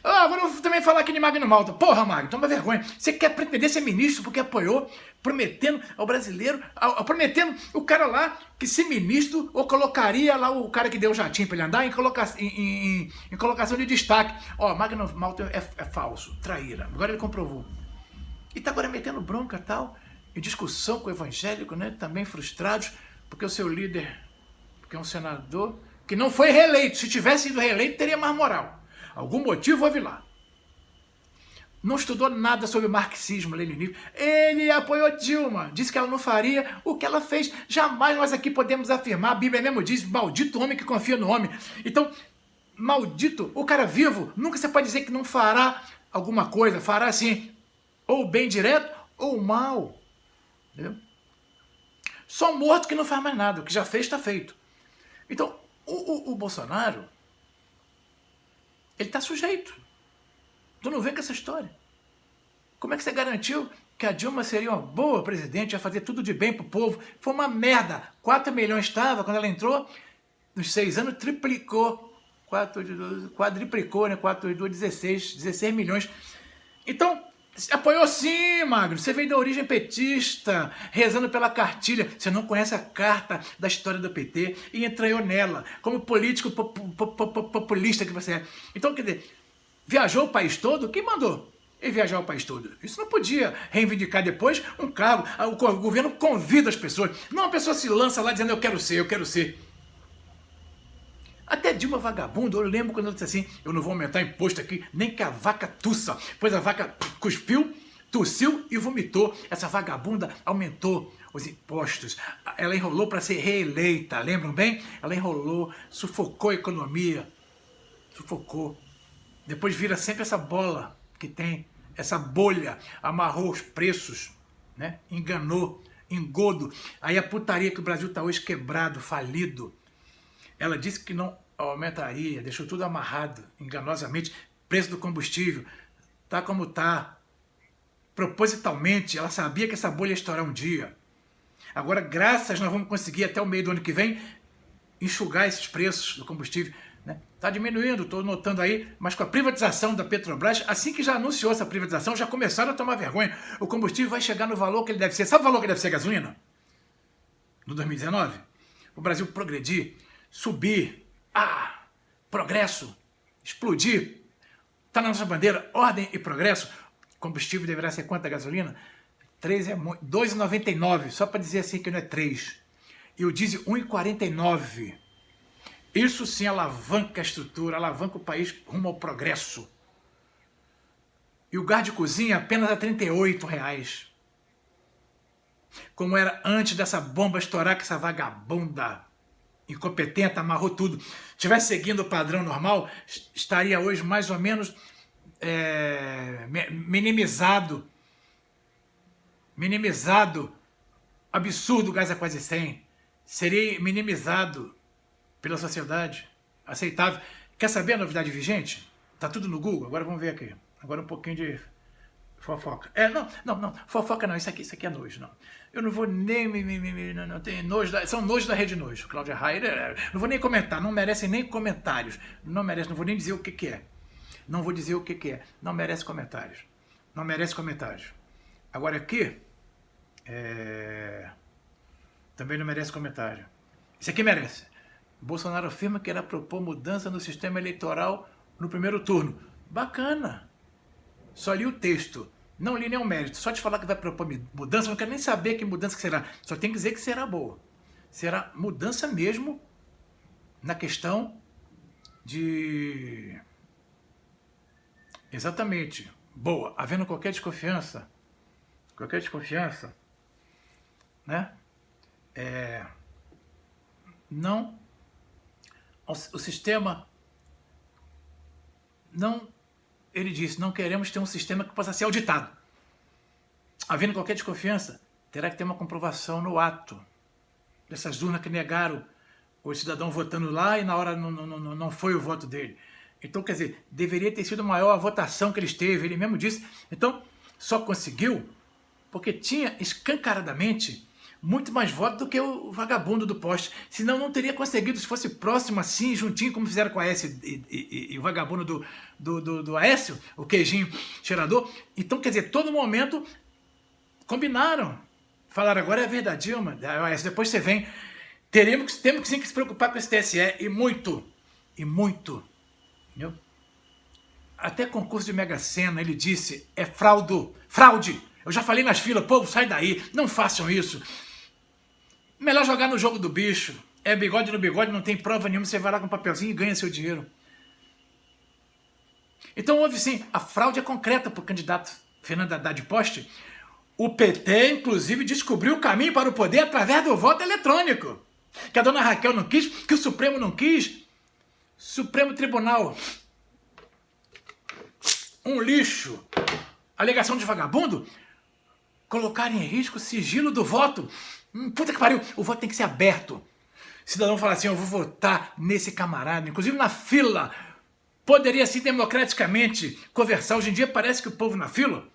Ah, vou também falar aqui de Magno Malta. Porra, Magno, toma vergonha. Você quer pretender ser ministro porque apoiou, prometendo ao brasileiro, prometendo o cara lá que ser ministro, ou colocaria lá o cara que deu o jatinho pra ele andar em colocação de destaque. Ó, Magno Malta é falso, traíra. Agora ele comprovou. E tá agora metendo bronca e tal, em discussão com o evangélico, né? Também frustrados, porque o seu líder, porque é um senador que não foi reeleito. Se tivesse sido reeleito, teria mais moral. Algum motivo houve lá. Não estudou nada sobre marxismo, leninismo. Ele apoiou Dilma. Disse que ela não faria o que ela fez. Jamais nós aqui podemos afirmar. A Bíblia mesmo diz, maldito homem que confia no homem. Então, maldito, o cara vivo, nunca você pode dizer que não fará alguma coisa. Fará assim, ou bem direto, ou mal. Entendeu? Só morto que não faz mais nada. O que já fez, está feito. Então, o Bolsonaro, ele está sujeito. Tu não vem com essa história. Como é que você garantiu que a Dilma seria uma boa presidente, ia fazer tudo de bem pro povo? Foi uma merda. 4 milhões estava, quando ela entrou, nos 6 anos, triplicou. Quadriplicou, né? 4, 2, 16 milhões. Então, apoiou sim, Magno. Você veio da origem petista, rezando pela cartilha. Você não conhece a carta da história do PT e entranhou nela, como político populista que você é. Então, quer dizer, viajou o país todo? Quem mandou ele viajar o país todo? Isso não podia reivindicar depois um cargo. O governo convida as pessoas. Não, a pessoa se lança lá dizendo eu quero ser, eu quero ser. Até Dilma vagabundo, eu lembro quando ela disse assim, eu não vou aumentar imposto aqui, nem que a vaca tussa. Pois a vaca cuspiu, tossiu e vomitou. Essa vagabunda aumentou os impostos. Ela enrolou para ser reeleita, lembram bem? Ela enrolou, sufocou a economia. Sufocou. Depois vira sempre essa bola que tem, essa bolha. Amarrou os preços, né? Enganou, engodo. Aí a putaria que o Brasil está hoje quebrado, falido. Ela disse que não aumentaria, deixou tudo amarrado, enganosamente. Preço do combustível tá como tá. Propositalmente, ela sabia que essa bolha ia estourar um dia. Agora, graças, nós vamos conseguir até o meio do ano que vem enxugar esses preços do combustível. Né? Tá diminuindo, estou notando aí, mas com a privatização da Petrobras, assim que já anunciou essa privatização, já começaram a tomar vergonha. O combustível vai chegar no valor que ele deve ser. Sabe o valor que deve ser a gasolina? No 2019? O Brasil progredir, subir, progresso, explodir, está na nossa bandeira, ordem e progresso. O combustível deverá ser quanto a gasolina? 2,99, só para dizer assim que não é 3. E o diesel 1,49. Isso sim alavanca a estrutura, alavanca o país rumo ao progresso. E o gás de cozinha apenas a R$38. Como era antes dessa bomba estourar, que essa vagabunda incompetente, amarrou tudo. Se tivesse seguindo o padrão normal, estaria hoje mais ou menos minimizado. Absurdo o gás a quase 100. Seria minimizado pela sociedade. Aceitável. Quer saber a novidade vigente? Tá tudo no Google. Agora vamos ver aqui. Agora um pouquinho de fofoca. Não. Fofoca não. Isso aqui é nojo, não. Eu não vou nem... Não tem nojo. São nojo da Rede Nojo. Cláudia Raia. Não vou nem comentar. Não merecem nem comentários. Não vou nem dizer o que é. Não vou dizer o que é. Não merece comentários. Não merece comentários. Agora aqui... também não merece comentário. Isso aqui merece. Bolsonaro afirma que irá propor mudança no sistema eleitoral no primeiro turno. Bacana. Só li o texto. Não li nem o mérito. Só te falar que vai propor mudança, não quero nem saber que mudança que será. Só tem que dizer que será boa. Será mudança mesmo na questão de... Exatamente. Boa. Havendo qualquer desconfiança, né? Não... O sistema... Não... Ele disse, não queremos ter um sistema que possa ser auditado. Havendo qualquer desconfiança, terá que ter uma comprovação no ato dessas urnas que negaram o cidadão votando lá e na hora não foi o voto dele. Então, quer dizer, deveria ter sido maior a votação que ele teve, ele mesmo disse. Então, só conseguiu porque tinha escancaradamente muito mais votos do que o vagabundo do poste. Senão não teria conseguido, se fosse próximo assim, juntinho, como fizeram com a Aécio e o vagabundo do Aécio, o queijinho cheirador. Então, quer dizer, todo momento combinaram. Falaram, agora é verdade, Dilma, Aécio, depois você vem. Temos sim que se preocupar com esse TSE, e muito, entendeu? Até concurso de Mega Sena, ele disse, é fraude. Eu já falei nas filas, povo, sai daí, não façam isso. Melhor jogar no jogo do bicho. É bigode no bigode, não tem prova nenhuma, você vai lá com um papelzinho e ganha seu dinheiro. Então houve sim, a fraude é concreta para o candidato Fernando Haddad Poste. O PT, inclusive, descobriu o caminho para o poder através do voto eletrônico. Que a dona Raquel não quis, que o Supremo não quis. Supremo Tribunal. Um lixo. Alegação de vagabundo. Colocar em risco o sigilo do voto. Puta que pariu, o voto tem que ser aberto. O cidadão fala assim, eu vou votar nesse camarada, inclusive na fila. Poderia, assim, democraticamente conversar. Hoje em dia parece que o povo na fila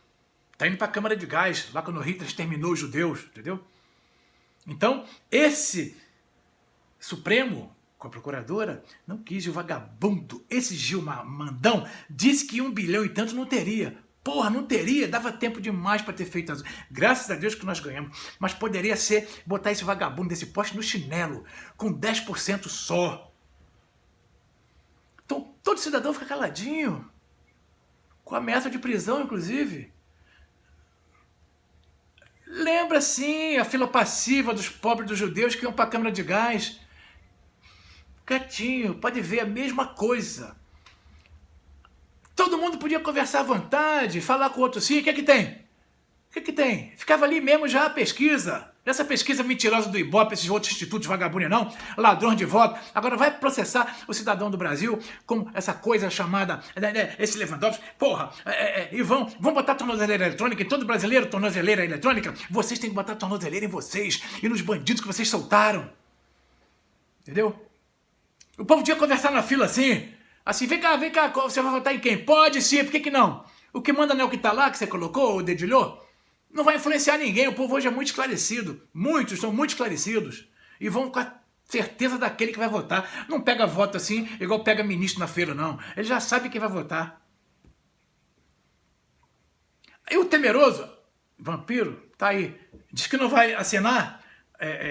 tá indo para a Câmara de Gás, lá quando o Hitler exterminou os judeus, entendeu? Então, esse Supremo, com a procuradora, não quis. O vagabundo, esse Gilmar Mandão, disse que 1 bilhão e tanto não teria. Porra, não teria, dava tempo demais para ter feito as... Graças a Deus que nós ganhamos. Mas poderia ser botar esse vagabundo desse poste no chinelo, com 10% só. Então, todo cidadão fica caladinho, com ameaça de prisão, inclusive. Lembra, sim, a fila passiva dos pobres dos judeus que iam para a Câmara de Gás. Quietinho, pode ver a mesma coisa. Todo mundo podia conversar à vontade, falar com o outro sim. O que é que tem? O que é que tem? Ficava ali mesmo já a pesquisa. Essa pesquisa mentirosa do Ibope, esses outros institutos vagabundos não, ladrões de voto. Agora vai processar o cidadão do Brasil com essa coisa chamada, esse Lewandowski. Porra, e vão botar tornozeleira eletrônica em todo brasileiro, tornozeleira eletrônica. Vocês têm que botar tornozeleira em vocês e nos bandidos que vocês soltaram. Entendeu? O povo tinha que conversar na fila assim. Assim, vem cá, você vai votar em quem? Pode sim, por que não? O que manda não é o que tá lá, que você colocou, ou dedilhou? Não vai influenciar ninguém, o povo hoje é muito esclarecido. Muitos são muito esclarecidos. E vão com a certeza daquele que vai votar. Não pega voto assim, igual pega ministro na feira, não. Ele já sabe quem vai votar. Aí o temeroso, vampiro, tá aí, diz que não vai assinar,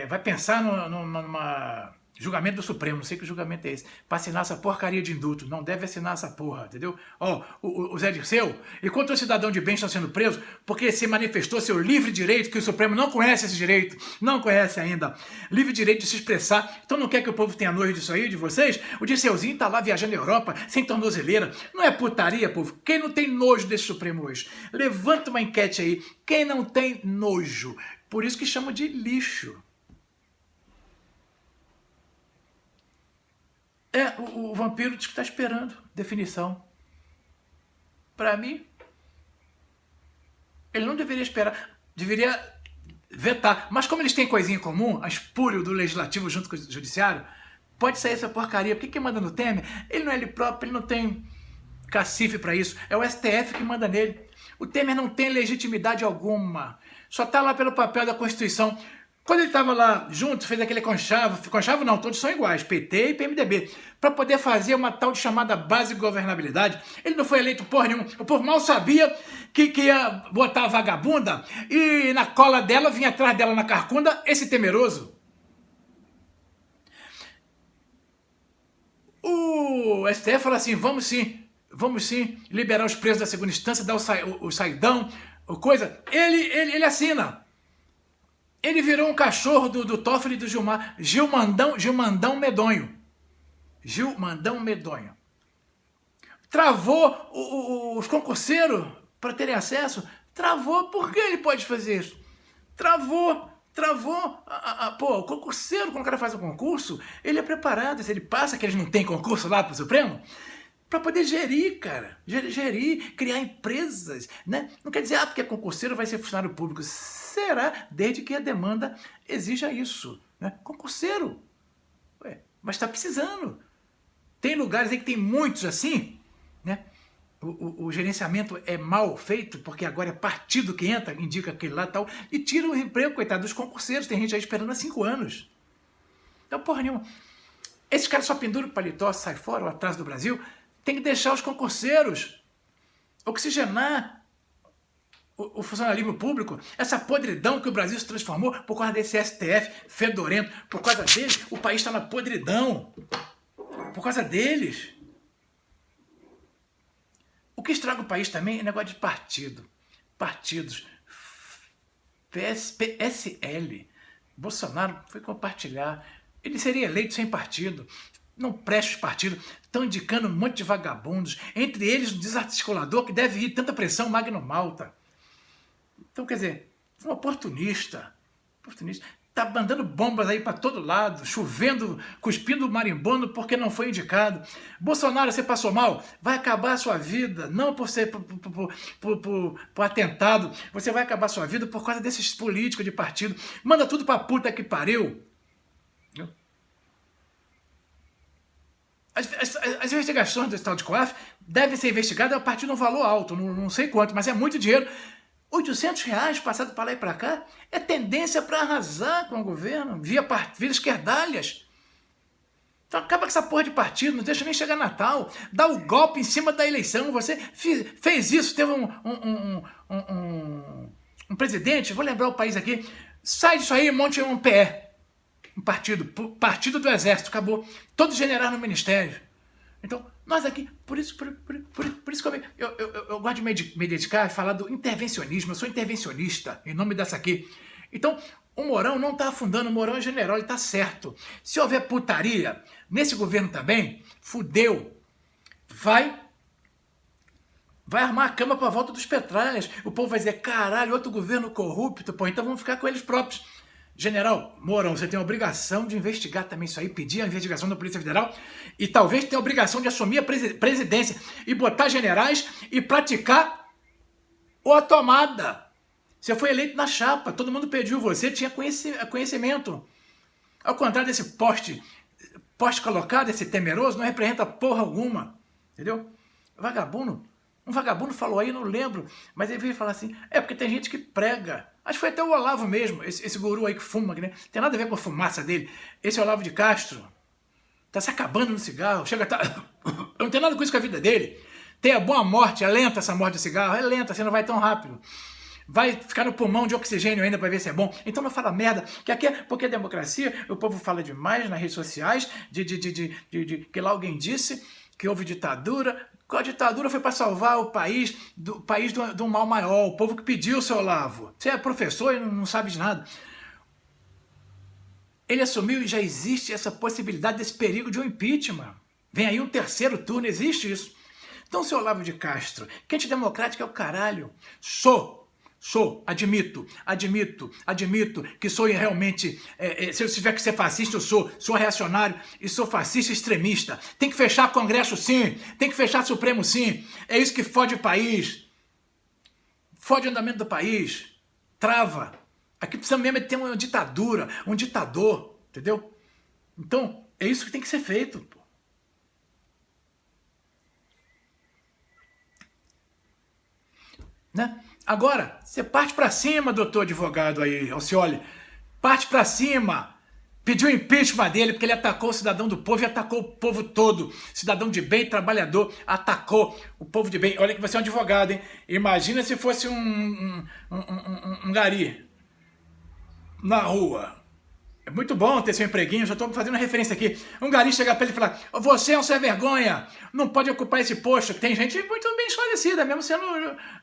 vai pensar numa... julgamento do Supremo, não sei que julgamento é esse, para assinar essa porcaria de indulto. Não deve assinar essa porra, entendeu? Ó, o Zé Dirceu, enquanto o cidadão de bem está sendo preso, porque se manifestou seu livre direito, que o Supremo não conhece esse direito, não conhece ainda, livre direito de se expressar, então não quer que o povo tenha nojo disso aí, de vocês? O Dirceuzinho tá lá viajando na Europa, sem tornozeleira, não é putaria, povo? Quem não tem nojo desse Supremo hoje? Levanta uma enquete aí, quem não tem nojo? Por isso que chamam de lixo. O vampiro diz que está esperando definição. Para mim, ele não deveria esperar, deveria vetar. Mas como eles têm coisinha em comum, a espúrio do legislativo junto com o judiciário, pode sair essa porcaria. Porque quem manda no Temer, ele não é ele próprio, ele não tem cacife para isso. É o STF que manda nele. O Temer não tem legitimidade alguma. Só está lá pelo papel da Constituição. Quando ele estava lá junto, fez aquele conchavo não, todos são iguais, PT e PMDB, para poder fazer uma tal de chamada base de governabilidade. Ele não foi eleito porra nenhuma, o povo mal sabia que ia botar a vagabunda e na cola dela, vinha atrás dela na carcunda, esse temeroso. O STF fala assim, vamos sim liberar os presos da segunda instância, dar o saidão, coisa, ele assina. Ele virou um cachorro do Toffoli e do Gilmar. Gilmandão medonho. Gilmandão medonho. Travou os concurseiros para terem acesso? Travou. Por que ele pode fazer isso? Travou. Pô, o concurseiro, quando o cara faz um concurso, ele é preparado. Se ele passa, que eles não têm concurso lá para o Supremo, para poder gerir, cara. Gerir, criar empresas, né? Não quer dizer, porque concurseiro vai ser funcionário público. Será, desde que a demanda exija isso, né? Concurseiro. Ué, mas está precisando. Tem lugares aí que tem muitos assim, né? o gerenciamento é mal feito, porque agora é partido que entra, indica aquele lá e tal, e tira o emprego, coitado, dos concurseiros. Tem gente aí esperando há 5 anos. Então, porra nenhuma. Esses caras só penduram o paletó, sai fora, o atraso do Brasil. Tem que deixar os concurseiros oxigenar o funcionalismo público. Essa podridão que o Brasil se transformou por causa desse STF fedorento. Por causa deles, o país está na podridão. Por causa deles. O que estraga o país também é negócio de partido. Partidos. PSL. Bolsonaro foi compartilhar. Ele seria eleito sem partido. Não presta os partidos. Estão indicando um monte de vagabundos. Entre eles, um desarticulador que deve ir tanta pressão, Magno Malta. Então, quer dizer, um oportunista. Tá mandando bombas aí para todo lado, chovendo, cuspindo marimbondo porque não foi indicado. Bolsonaro, você passou mal, vai acabar a sua vida, não por ser por atentado, você vai acabar a sua vida por causa desses políticos de partido. Manda tudo pra puta que pariu. As investigações do tal de COAF devem ser investigadas a partir de um valor alto, não sei quanto, mas é muito dinheiro. R$800 passado para lá e para cá é tendência para arrasar com o governo, via esquerdalhas. Então acaba com essa porra de partido, não deixa nem chegar Natal, dá o golpe em cima da eleição. Você fez isso, teve um presidente, vou lembrar o país aqui, sai disso aí e monte um PE, um partido do Exército, acabou. Todos generais no ministério. Então, nós aqui, por isso que eu gosto de me dedicar e falar do intervencionismo. Eu sou intervencionista, em nome dessa aqui. Então, o Mourão não está afundando, o Mourão é general, ele está certo. Se houver putaria nesse governo também, fudeu. Vai armar a cama para a volta dos petralhas. O povo vai dizer, caralho, outro governo corrupto, pô, então vamos ficar com eles próprios. General Mourão, você tem a obrigação de investigar também isso aí, pedir a investigação da Polícia Federal e talvez tenha a obrigação de assumir a presidência e botar generais e praticar a tomada. Você foi eleito na chapa, todo mundo pediu você, tinha conhecimento. Ao contrário desse poste colocado, esse temeroso, não representa porra alguma, entendeu? Vagabundo. Um vagabundo falou aí, não lembro, mas ele veio falar assim, porque tem gente que prega. Acho que foi até o Olavo mesmo, esse guru aí que fuma, né? Tem nada a ver com a fumaça dele. Esse Olavo de Castro tá se acabando no cigarro, não tem nada com isso com a vida dele. Tem a boa morte, é lenta essa morte de cigarro, é lenta, você não vai tão rápido. Vai ficar no pulmão de oxigênio ainda para ver se é bom. Então não fala merda, que aqui é porque a democracia, o povo fala demais nas redes sociais, que lá alguém disse que houve ditadura. A ditadura foi para salvar o país do mal maior, o povo que pediu, seu Olavo. Você é professor e não sabe de nada. Ele assumiu e já existe essa possibilidade desse perigo de um impeachment. Vem aí um terceiro turno, existe isso. Então, seu Olavo de Castro, que antidemocrático é o caralho. Admito que sou realmente, se eu tiver que ser fascista, eu sou reacionário e sou fascista extremista. Tem que fechar Congresso sim, tem que fechar Supremo sim, é isso que fode o país, fode o andamento do país, trava. Aqui precisa mesmo ter uma ditadura, um ditador, entendeu? Então, é isso que tem que ser feito, pô. Né? Agora, você parte para cima, doutor advogado aí, Alcioli. Parte para cima. Pediu o impeachment dele porque ele atacou o cidadão do povo e atacou o povo todo. Cidadão de bem, trabalhador, atacou o povo de bem. Olha que você é um advogado, hein? Imagina se fosse um gari na rua. É muito bom ter seu empreguinho, já estou fazendo referência aqui. Um gari chega para ele e fala, você é um sem vergonha, não pode ocupar esse posto. Tem gente muito bem esclarecida, mesmo sendo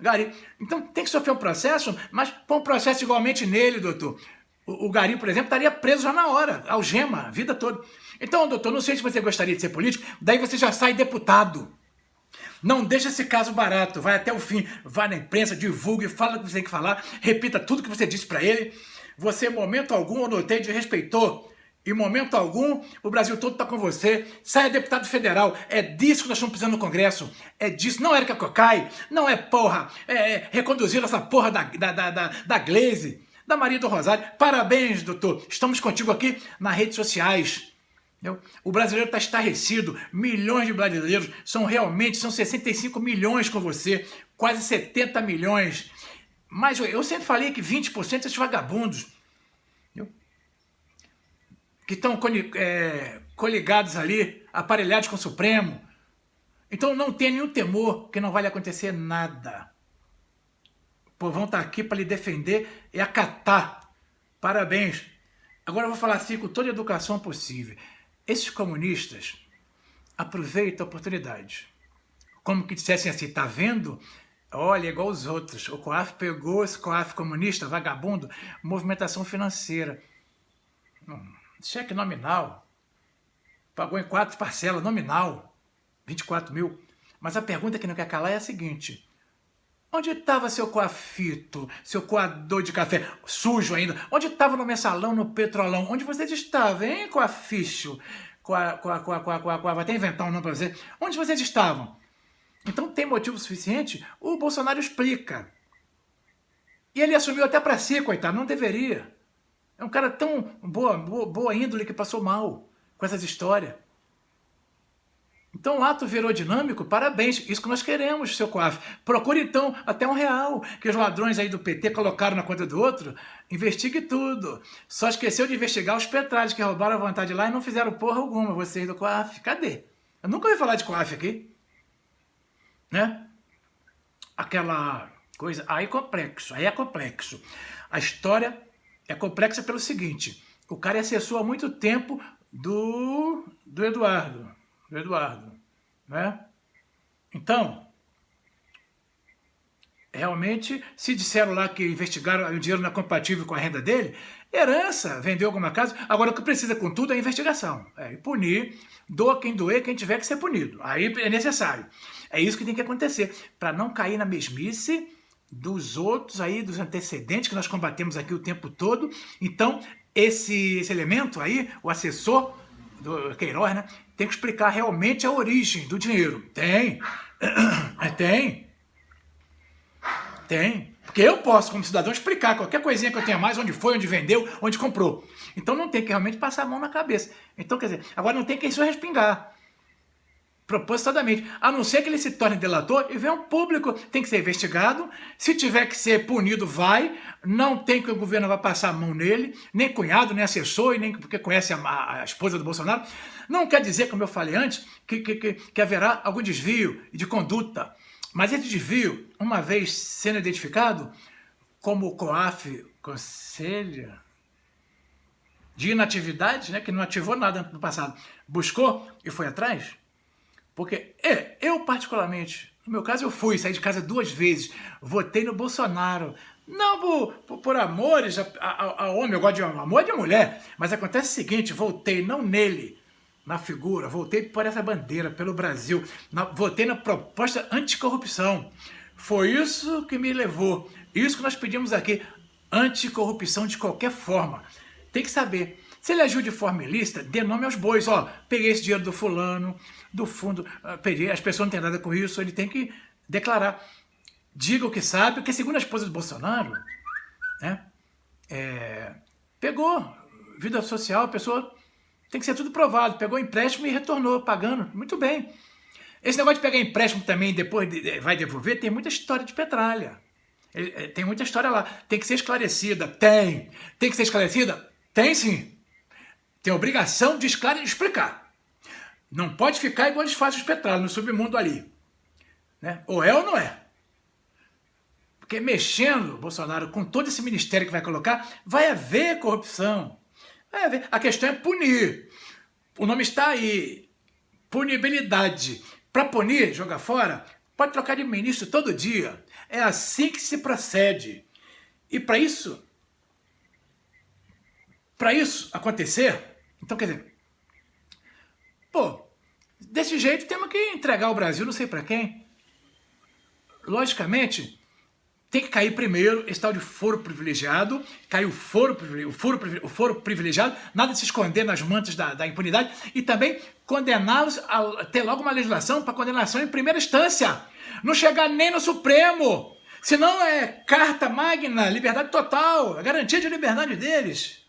gari. Então tem que sofrer um processo, mas põe um processo igualmente nele, doutor. O gari, por exemplo, estaria preso já na hora, algema, a vida toda. Então, doutor, não sei se você gostaria de ser político, daí você já sai deputado. Não deixa esse caso barato, vai até o fim, vai na imprensa, divulgue, fala o que você tem que falar, repita tudo que você disse para ele. Você, em momento algum, eu notei, desrespeitou. Em momento algum, o Brasil todo está com você. Saia deputado federal. É disso que nós estamos precisando no Congresso. É disso. Não é Érica Cocai. Não é porra. Reconduzir essa porra da Glaze. Da Maria do Rosário. Parabéns, doutor. Estamos contigo aqui nas redes sociais. Entendeu? O brasileiro está estarrecido, milhões de brasileiros, são 65 milhões com você, quase 70 milhões. Mas eu sempre falei que 20% são vagabundos, entendeu? Que estão coligados ali, aparelhados com o Supremo. Então não tenha nenhum temor, que não vai lhe acontecer nada. O povão está aqui para lhe defender e acatar. Parabéns. Agora eu vou falar assim com toda a educação possível. Esses comunistas aproveitam a oportunidade. Como que dissessem assim, tá vendo? Olha, igual os outros. O COAF pegou esse COAF comunista, vagabundo, movimentação financeira. Cheque nominal. Pagou em 4 parcelas, nominal. 24 mil. Mas a pergunta que não quer calar é a seguinte: onde estava seu coafito, seu coador de café, sujo ainda? Onde estava no mensalão, no petrolão? Onde vocês estavam, hein, coaficho? Vou até inventar um nome para você. Onde vocês estavam? Então tem motivo suficiente? O Bolsonaro explica. E ele assumiu até para si, coitado, não deveria. É um cara tão boa índole que passou mal com essas histórias. Então o ato virou dinâmico, parabéns, isso que nós queremos, seu COAF. Procure então até R$1, que os ladrões aí do PT colocaram na conta do outro, investigue tudo. Só esqueceu de investigar os petralhos que roubaram a vontade lá e não fizeram porra alguma, vocês do COAF. Cadê? Eu nunca ouvi falar de COAF aqui. Né? Aquela coisa, aí é complexo. A história é complexa pelo seguinte: o cara acessou há muito tempo do Eduardo, né? Então, realmente, se disseram lá que investigaram, o dinheiro não é compatível com a renda dele, herança, vendeu alguma casa, agora o que precisa com tudo é investigação, e punir, doa quem doer, quem tiver que ser punido, aí é necessário. É isso que tem que acontecer, para não cair na mesmice dos outros aí, dos antecedentes que nós combatemos aqui o tempo todo. Então, esse elemento aí, o assessor do Queiroz, né, tem que explicar realmente a origem do dinheiro. Tem. Porque eu posso, como cidadão, explicar qualquer coisinha que eu tenha mais, onde foi, onde vendeu, onde comprou. Então não tem que realmente passar a mão na cabeça. Então, quer dizer, agora não tem que isso respingar. Propositadamente. A não ser que ele se torne delator e venha um público, tem que ser investigado. Se tiver que ser punido, vai. Não tem que o governo vai passar a mão nele, nem cunhado, nem assessor, e nem porque conhece a esposa do Bolsonaro. Não quer dizer, como eu falei antes, que haverá algum desvio de conduta. Mas esse desvio, uma vez sendo identificado, como o COAF, Conselho de Inatividade, né, que não ativou nada no passado, buscou e foi atrás. Porque eu particularmente, no meu caso eu saí de casa 2 vezes, votei no Bolsonaro, não por amores a homem, eu gosto de amor de mulher, mas acontece o seguinte, votei não nele, na figura, votei por essa bandeira, pelo Brasil, votei na proposta anticorrupção, foi isso que me levou, isso que nós pedimos aqui, anticorrupção de qualquer forma, tem que saber. Se ele agiu de forma ilícita, dê nome aos bois. Ó, peguei esse dinheiro do fulano, do fundo, peguei, as pessoas não têm nada com isso, ele tem que declarar. Diga o que sabe, porque segundo a esposa do Bolsonaro, né, pegou vida social, a pessoa tem que ser tudo provado, pegou empréstimo e retornou pagando, muito bem. Esse negócio de pegar empréstimo também e depois vai devolver, tem muita história de petralha. Tem muita história lá, tem que ser esclarecida, tem que ser esclarecida? Tem sim. Tem a obrigação de explicar. Não pode ficar igual eles fazem os petralhos no submundo ali. Né? Ou é ou não é. Porque mexendo, Bolsonaro, com todo esse ministério que vai colocar, vai haver corrupção. Vai haver. A questão é punir. O nome está aí. Punibilidade. Para punir, jogar fora, pode trocar de ministro todo dia. É assim que se procede. E para isso acontecer, então quer dizer, desse jeito temos que entregar o Brasil não sei para quem. Logicamente, tem que cair primeiro esse tal de foro privilegiado, caiu o foro privilegiado, nada de se esconder nas mantas da impunidade, e também condená-los a ter logo uma legislação para condenação em primeira instância, não chegar nem no Supremo, senão é carta magna, liberdade total, a garantia de liberdade deles.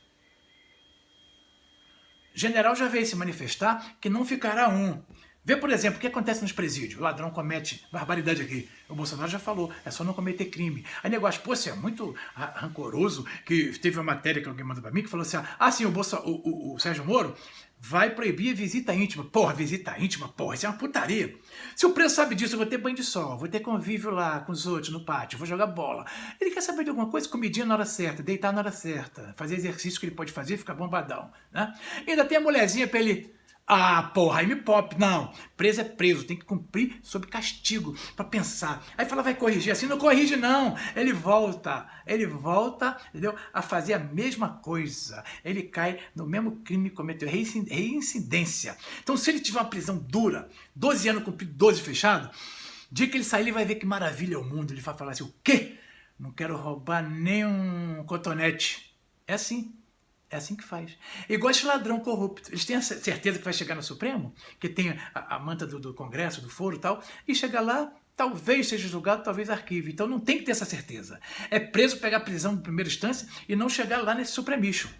General já veio se manifestar que não ficará um. Vê, por exemplo, o que acontece nos presídios. O ladrão comete barbaridade aqui. O Bolsonaro já falou, é só não cometer crime. Aí negócio, pô, você é muito rancoroso, que teve uma matéria que alguém mandou pra mim, que falou assim, sim, o Sérgio Moro vai proibir a visita íntima. Porra, visita íntima, porra, isso é uma putaria. Se o preso sabe disso, eu vou ter banho de sol, vou ter convívio lá com os outros no pátio, vou jogar bola. Ele quer saber de alguma coisa, comidinha na hora certa, deitar na hora certa, fazer exercício que ele pode fazer e ficar bombadão, né? E ainda tem a mulherzinha pra ele... porra, aí me pop. Não, preso é preso, tem que cumprir sob castigo, pra pensar. Aí fala, vai corrigir, assim não corrige não. Ele volta, entendeu? A fazer a mesma coisa. Ele cai no mesmo crime que cometeu, reincidência. Então se ele tiver uma prisão dura, 12 anos cumprido, 12 fechado, dia que ele sair ele vai ver que maravilha é o mundo. Ele vai falar assim, o quê? Não quero roubar nem um cotonete. É assim. É assim que faz. Igual esse ladrão corrupto. Eles têm a certeza que vai chegar no Supremo, que tem a manta do Congresso, do foro e tal, e chegar lá, talvez seja julgado, talvez arquive. Então não tem que ter essa certeza. É preso pegar prisão de primeira instância e não chegar lá nesse supremicho.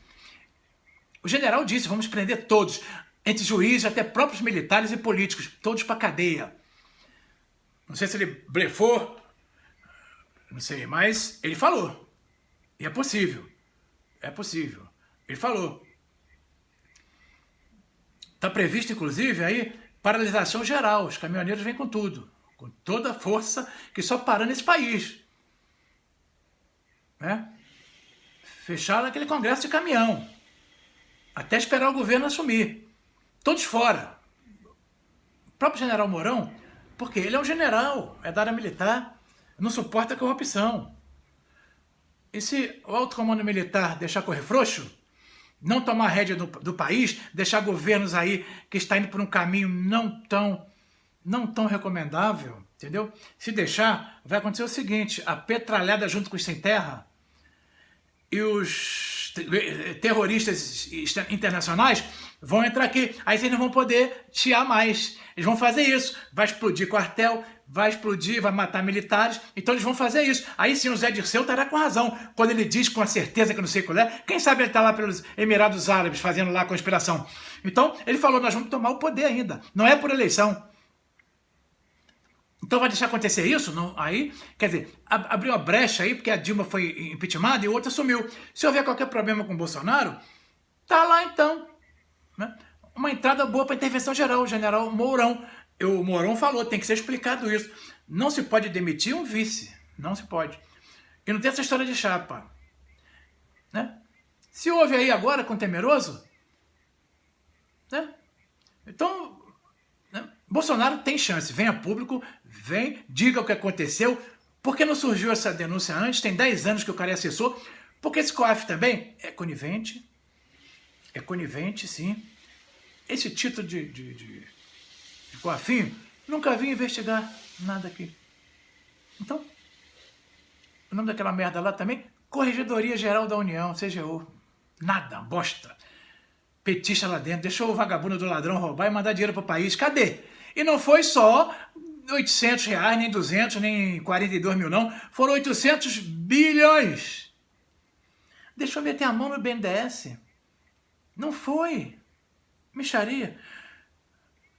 O general disse, vamos prender todos, entre juízes, até próprios militares e políticos, todos para cadeia. Não sei se ele blefou, não sei, mas ele falou. E é possível. É possível. Ele falou. Está previsto, inclusive, aí paralisação geral. Os caminhoneiros vêm com tudo. Com toda a força que só parando nesse país. Né? Fecharam aquele congresso de caminhão. Até esperar o governo assumir. Todos fora. O próprio general Mourão, porque ele é um general, é da área militar, não suporta a corrupção. E se o alto comando militar deixar correr frouxo, não tomar a rédea do país, deixar governos aí que está indo por um caminho não tão recomendável, entendeu? Se deixar, vai acontecer o seguinte, a petralhada junto com os sem terra e os terroristas internacionais vão entrar aqui, aí vocês não vão poder chiar mais. Eles vão fazer isso, vai explodir quartel, vai explodir, vai matar militares, então eles vão fazer isso. Aí sim o Zé Dirceu estará com razão, quando ele diz com a certeza que não sei qual é, quem sabe ele está lá pelos Emirados Árabes fazendo lá a conspiração. Então ele falou, nós vamos tomar o poder ainda, não é por eleição. Então vai deixar acontecer isso? Não, aí, quer dizer, abriu a brecha aí, porque a Dilma foi impeachmentada e o outro assumiu. Se houver qualquer problema com o Bolsonaro, tá lá então. Né? Uma entrada boa para intervenção geral, o general Mourão. O Mourão falou, tem que ser explicado isso. Não se pode demitir um vice, não se pode. E não tem essa história de chapa. Né? Se houve aí agora com o Temeroso, né? Então, né? Bolsonaro tem chance, venha público, vem, diga o que aconteceu, por que não surgiu essa denúncia antes, tem 10 anos que o cara é assessor, porque esse COAF também é conivente, sim. Esse título de COAFinho, nunca vi investigar nada aqui. Então, o nome daquela merda lá também, Corregedoria Geral da União, CGU, nada, bosta. Petista lá dentro, deixou o vagabundo do ladrão roubar e mandar dinheiro pro país, cadê? E não foi só 800 reais, nem 200, nem 42 mil não, foram 800 bilhões. Deixou meter a mão no BNDES. Não foi. Mixaria.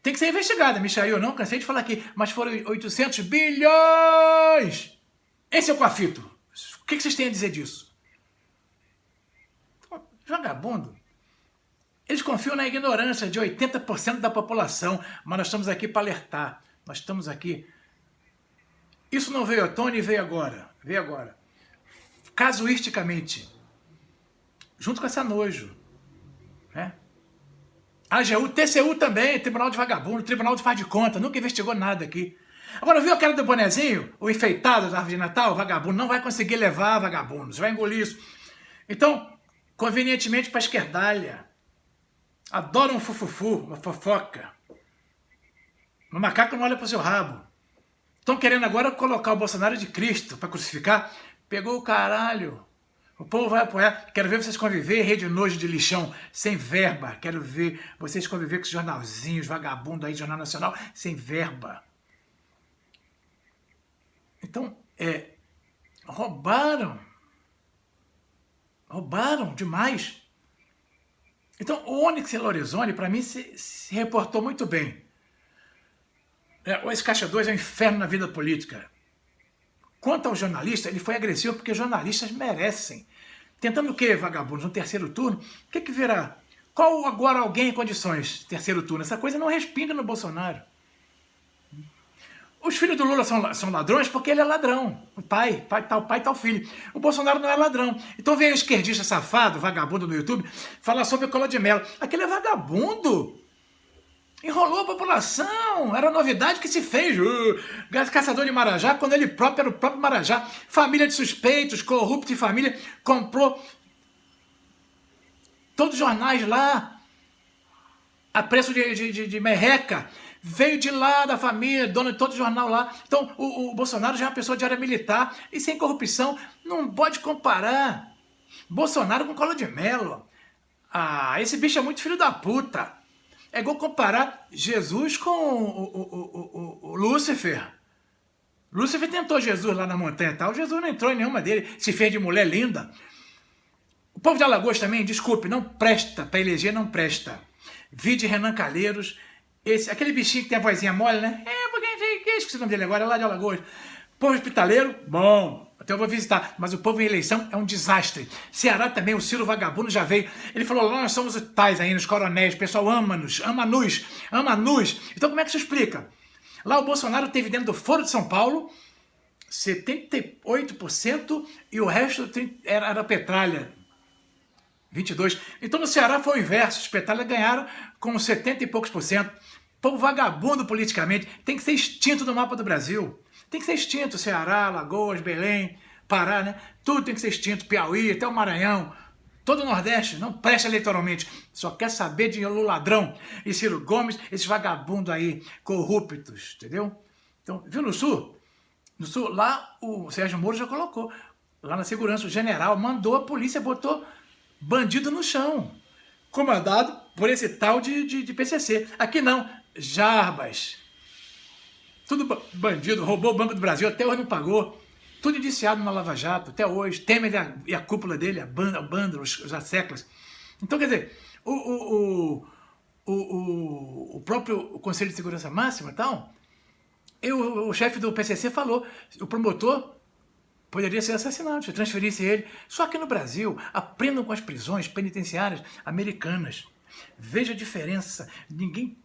Tem que ser investigada, mixaria ou não, cansei de falar aqui, mas foram 800 bilhões. Esse é o Coafito. O que vocês têm a dizer disso? Vagabundo. Eles confiam na ignorância de 80% da população, mas nós estamos aqui para alertar. Nós estamos aqui. Isso não veio à tona e veio agora. Veio agora. Casuisticamente. Junto com essa nojo. Né? AGU, TCU também, Tribunal de Vagabundo, Tribunal de Faz de Conta, nunca investigou nada aqui. Agora, viu a cara do bonezinho? O enfeitado da árvore de Natal? Vagabundo, não vai conseguir levar vagabundo, você vai engolir isso. Então, convenientemente para a esquerdalha. Adora um fufufu, uma fofoca. O macaco não olha para o seu rabo. Estão querendo agora colocar o Bolsonaro de Cristo para crucificar. Pegou o caralho. O povo vai apoiar. Quero ver vocês conviver, rede nojo de lixão, sem verba. Quero ver vocês conviver com os jornalzinhos, vagabundo aí de Jornal Nacional, sem verba. Então, roubaram. Roubaram demais. Então, o Onyx Lorenzoni, para mim, se reportou muito bem. Esse Caixa 2 é um inferno na vida política. Quanto ao jornalista, ele foi agressivo porque jornalistas merecem. Tentando o quê, vagabundos? No terceiro turno? O que virá? Qual agora alguém em condições? Terceiro turno. Essa coisa não respinga no Bolsonaro. Os filhos do Lula são ladrões porque ele é ladrão. O pai, tal filho. O Bolsonaro não é ladrão. Então vem um esquerdista safado, vagabundo no YouTube, falar sobre o Collor de Mello. Aquele é vagabundo. Enrolou a população. Era novidade que se fez. Caçador de Marajá, quando ele próprio era o próprio Marajá. Família de suspeitos, corrupto e família, comprou todos os jornais lá a preço de merreca. Veio de lá da família, dono de todo o jornal lá. Então, o Bolsonaro já é uma pessoa de área militar e sem corrupção. Não pode comparar Bolsonaro com Collor de Mello. Ah, esse bicho é muito filho da puta. É igual comparar Jesus com o Lúcifer. Lúcifer tentou Jesus lá na montanha e tal. Jesus não entrou em nenhuma dele. Se fez de mulher linda. O povo de Alagoas também, desculpe, não presta. Para eleger, não presta. Vide Renan Calheiros. Aquele bichinho que tem a vozinha mole, né? Esqueci o nome dele agora, é lá de Alagoas. Povo hospitaleiro, bom. Até eu vou visitar. Mas o povo em eleição é um desastre. Ceará também, o Ciro vagabundo já veio. Ele falou, nós somos os tais aí, os coronéis. O pessoal ama-nos, ama-nos, ama-nos. Então como é que se explica? Lá o Bolsonaro teve dentro do Foro de São Paulo 78% e o resto era petralha. 22%. Então no Ceará foi o inverso. Os petralha ganharam com 70 e poucos %. Povo vagabundo politicamente. Tem que ser extinto do mapa do Brasil. Tem que ser extinto, Ceará, Alagoas, Belém, Pará, né? Tudo tem que ser extinto, Piauí, até o Maranhão, todo o Nordeste, não presta eleitoralmente, só quer saber de Lula ladrão. E Ciro Gomes, esses vagabundos aí, corruptos, entendeu? Então, viu no Sul? No Sul, lá o Sérgio Moro já colocou, lá na segurança, o general mandou a polícia, botou bandido no chão, comandado por esse tal de PCC. Aqui não, Jarbas. Tudo bandido, roubou o Banco do Brasil, até hoje não pagou. Tudo indiciado na Lava Jato, até hoje. Temer e a cúpula dele, a banda os asseclas. Então, quer dizer, o próprio Conselho de Segurança Máxima, então, o chefe do PCC falou, o promotor poderia ser assassinado se transferisse ele. Só que no Brasil, aprendam com as prisões penitenciárias americanas. Veja a diferença. Ninguém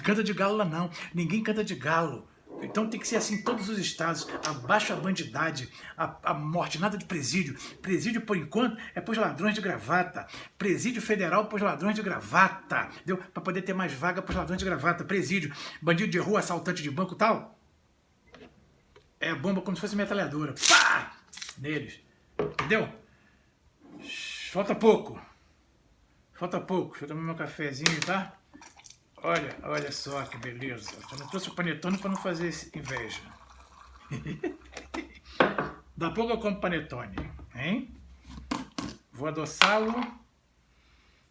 canta de galo lá não, ninguém canta de galo. Então tem que ser assim em todos os estados. Abaixo a bandidade, a morte, nada de presídio. Presídio, por enquanto, é para os ladrões de gravata. Presídio federal para os ladrões de gravata. Entendeu? Para poder ter mais vaga para os ladrões de gravata. Presídio, bandido de rua, assaltante de banco e tal. É bomba como se fosse metralhadora. Pá! Neles. Entendeu? Falta pouco. Falta pouco. Deixa eu tomar meu cafezinho, tá? Olha só que beleza. Eu não trouxe o panetone para não fazer inveja. Da pouco eu como panetone, hein? Vou adoçá-lo.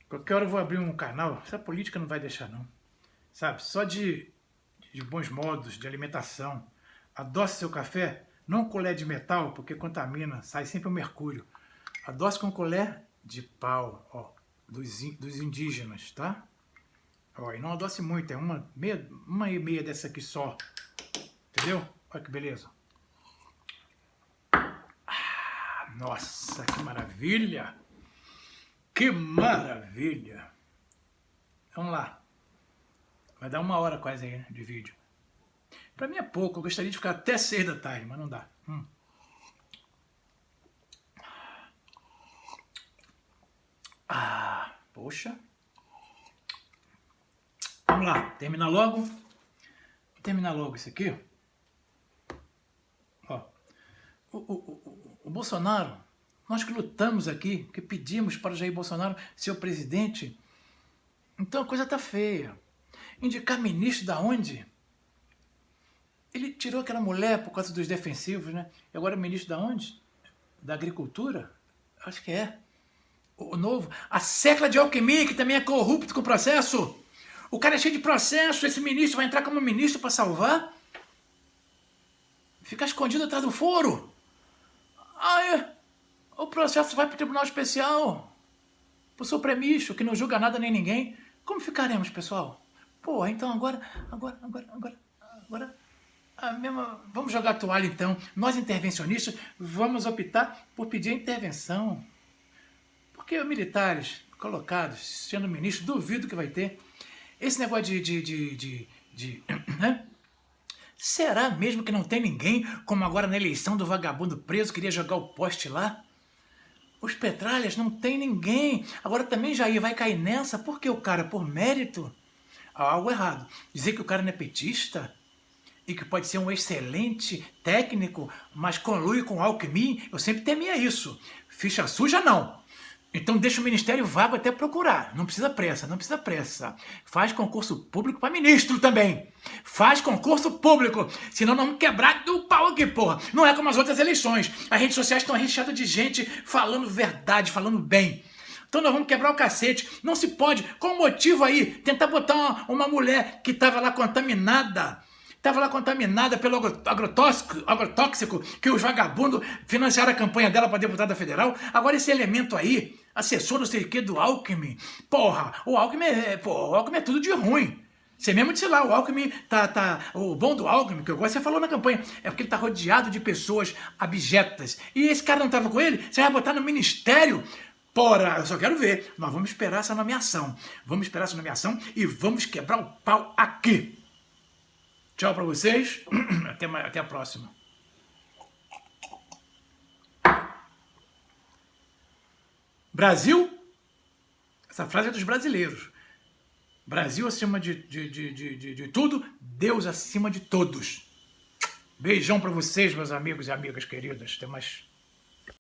Qualquer hora eu vou abrir um canal. Essa política não vai deixar, não. Sabe? Só de bons modos, de alimentação. Adoce seu café, não colher de metal, porque contamina, sai sempre o mercúrio. Adoce com colher de pau, ó, dos indígenas, tá? Ó, e não adoce muito, é uma e meia dessa aqui só. Entendeu? Olha que beleza. Ah, nossa, que maravilha! Que maravilha! Vamos lá. Vai dar 1 hora quase aí, né, de vídeo. Pra mim é pouco, eu gostaria de ficar até 6 da tarde, mas não dá. Ah, poxa. Vamos lá, terminar logo. Vou terminar logo isso aqui. Ó, o Bolsonaro, nós que lutamos aqui, que pedimos para o Jair Bolsonaro ser o presidente, então a coisa tá feia. Indicar ministro da onde? Ele tirou aquela mulher por causa dos defensivos, né? E agora é ministro da onde? Da Agricultura? Acho que é. O novo. A Secla de Alquimia, que também é corrupto com processo. O cara é cheio de processo, esse ministro vai entrar como ministro para salvar? Ficar escondido atrás do foro? Ah, é. O processo vai para o Tribunal Especial. pro Supremicho, que não julga nada nem ninguém. Como ficaremos, pessoal? Pô, então agora, vamos jogar a toalha então. Nós intervencionistas vamos optar por pedir a intervenção. Porque os militares colocados, sendo ministro, duvido que vai ter. Esse negócio né? Será mesmo que não tem ninguém, como agora na eleição do vagabundo preso, queria jogar o poste lá? Os Petralhas não tem ninguém. Agora também Jair vai cair nessa, porque o cara, por mérito, há algo errado. Dizer que o cara não é petista e que pode ser um excelente técnico, mas colui com Alckmin, eu sempre temia isso. Ficha suja, não. Então deixa o Ministério vago até procurar. Não precisa pressa, não precisa pressa. Faz concurso público para ministro também. Faz concurso público. Senão nós vamos quebrar do pau aqui, porra. Não é como as outras eleições. As redes sociais estão recheadas de gente falando verdade, falando bem. Então nós vamos quebrar o cacete. Não se pode. Qual o motivo aí? Tentar botar uma mulher que estava lá contaminada. Estava lá contaminada pelo agrotóxico que os vagabundos financiaram a campanha dela para deputada federal. Agora esse elemento aí, assessor não sei o que do Alckmin. Porra, o Alckmin é tudo de ruim. Você mesmo disse lá, o Alckmin o bom do Alckmin, que eu gosto, você falou na campanha, é porque ele está rodeado de pessoas abjetas. E esse cara não estava com ele? Você vai botar no ministério? Porra, eu só quero ver. Nós vamos esperar essa nomeação. Vamos esperar essa nomeação e vamos quebrar o pau aqui. Tchau pra vocês. Até a próxima. Brasil? Essa frase é dos brasileiros. Brasil acima de tudo, Deus acima de todos. Beijão pra vocês, meus amigos e amigas queridas. Até mais.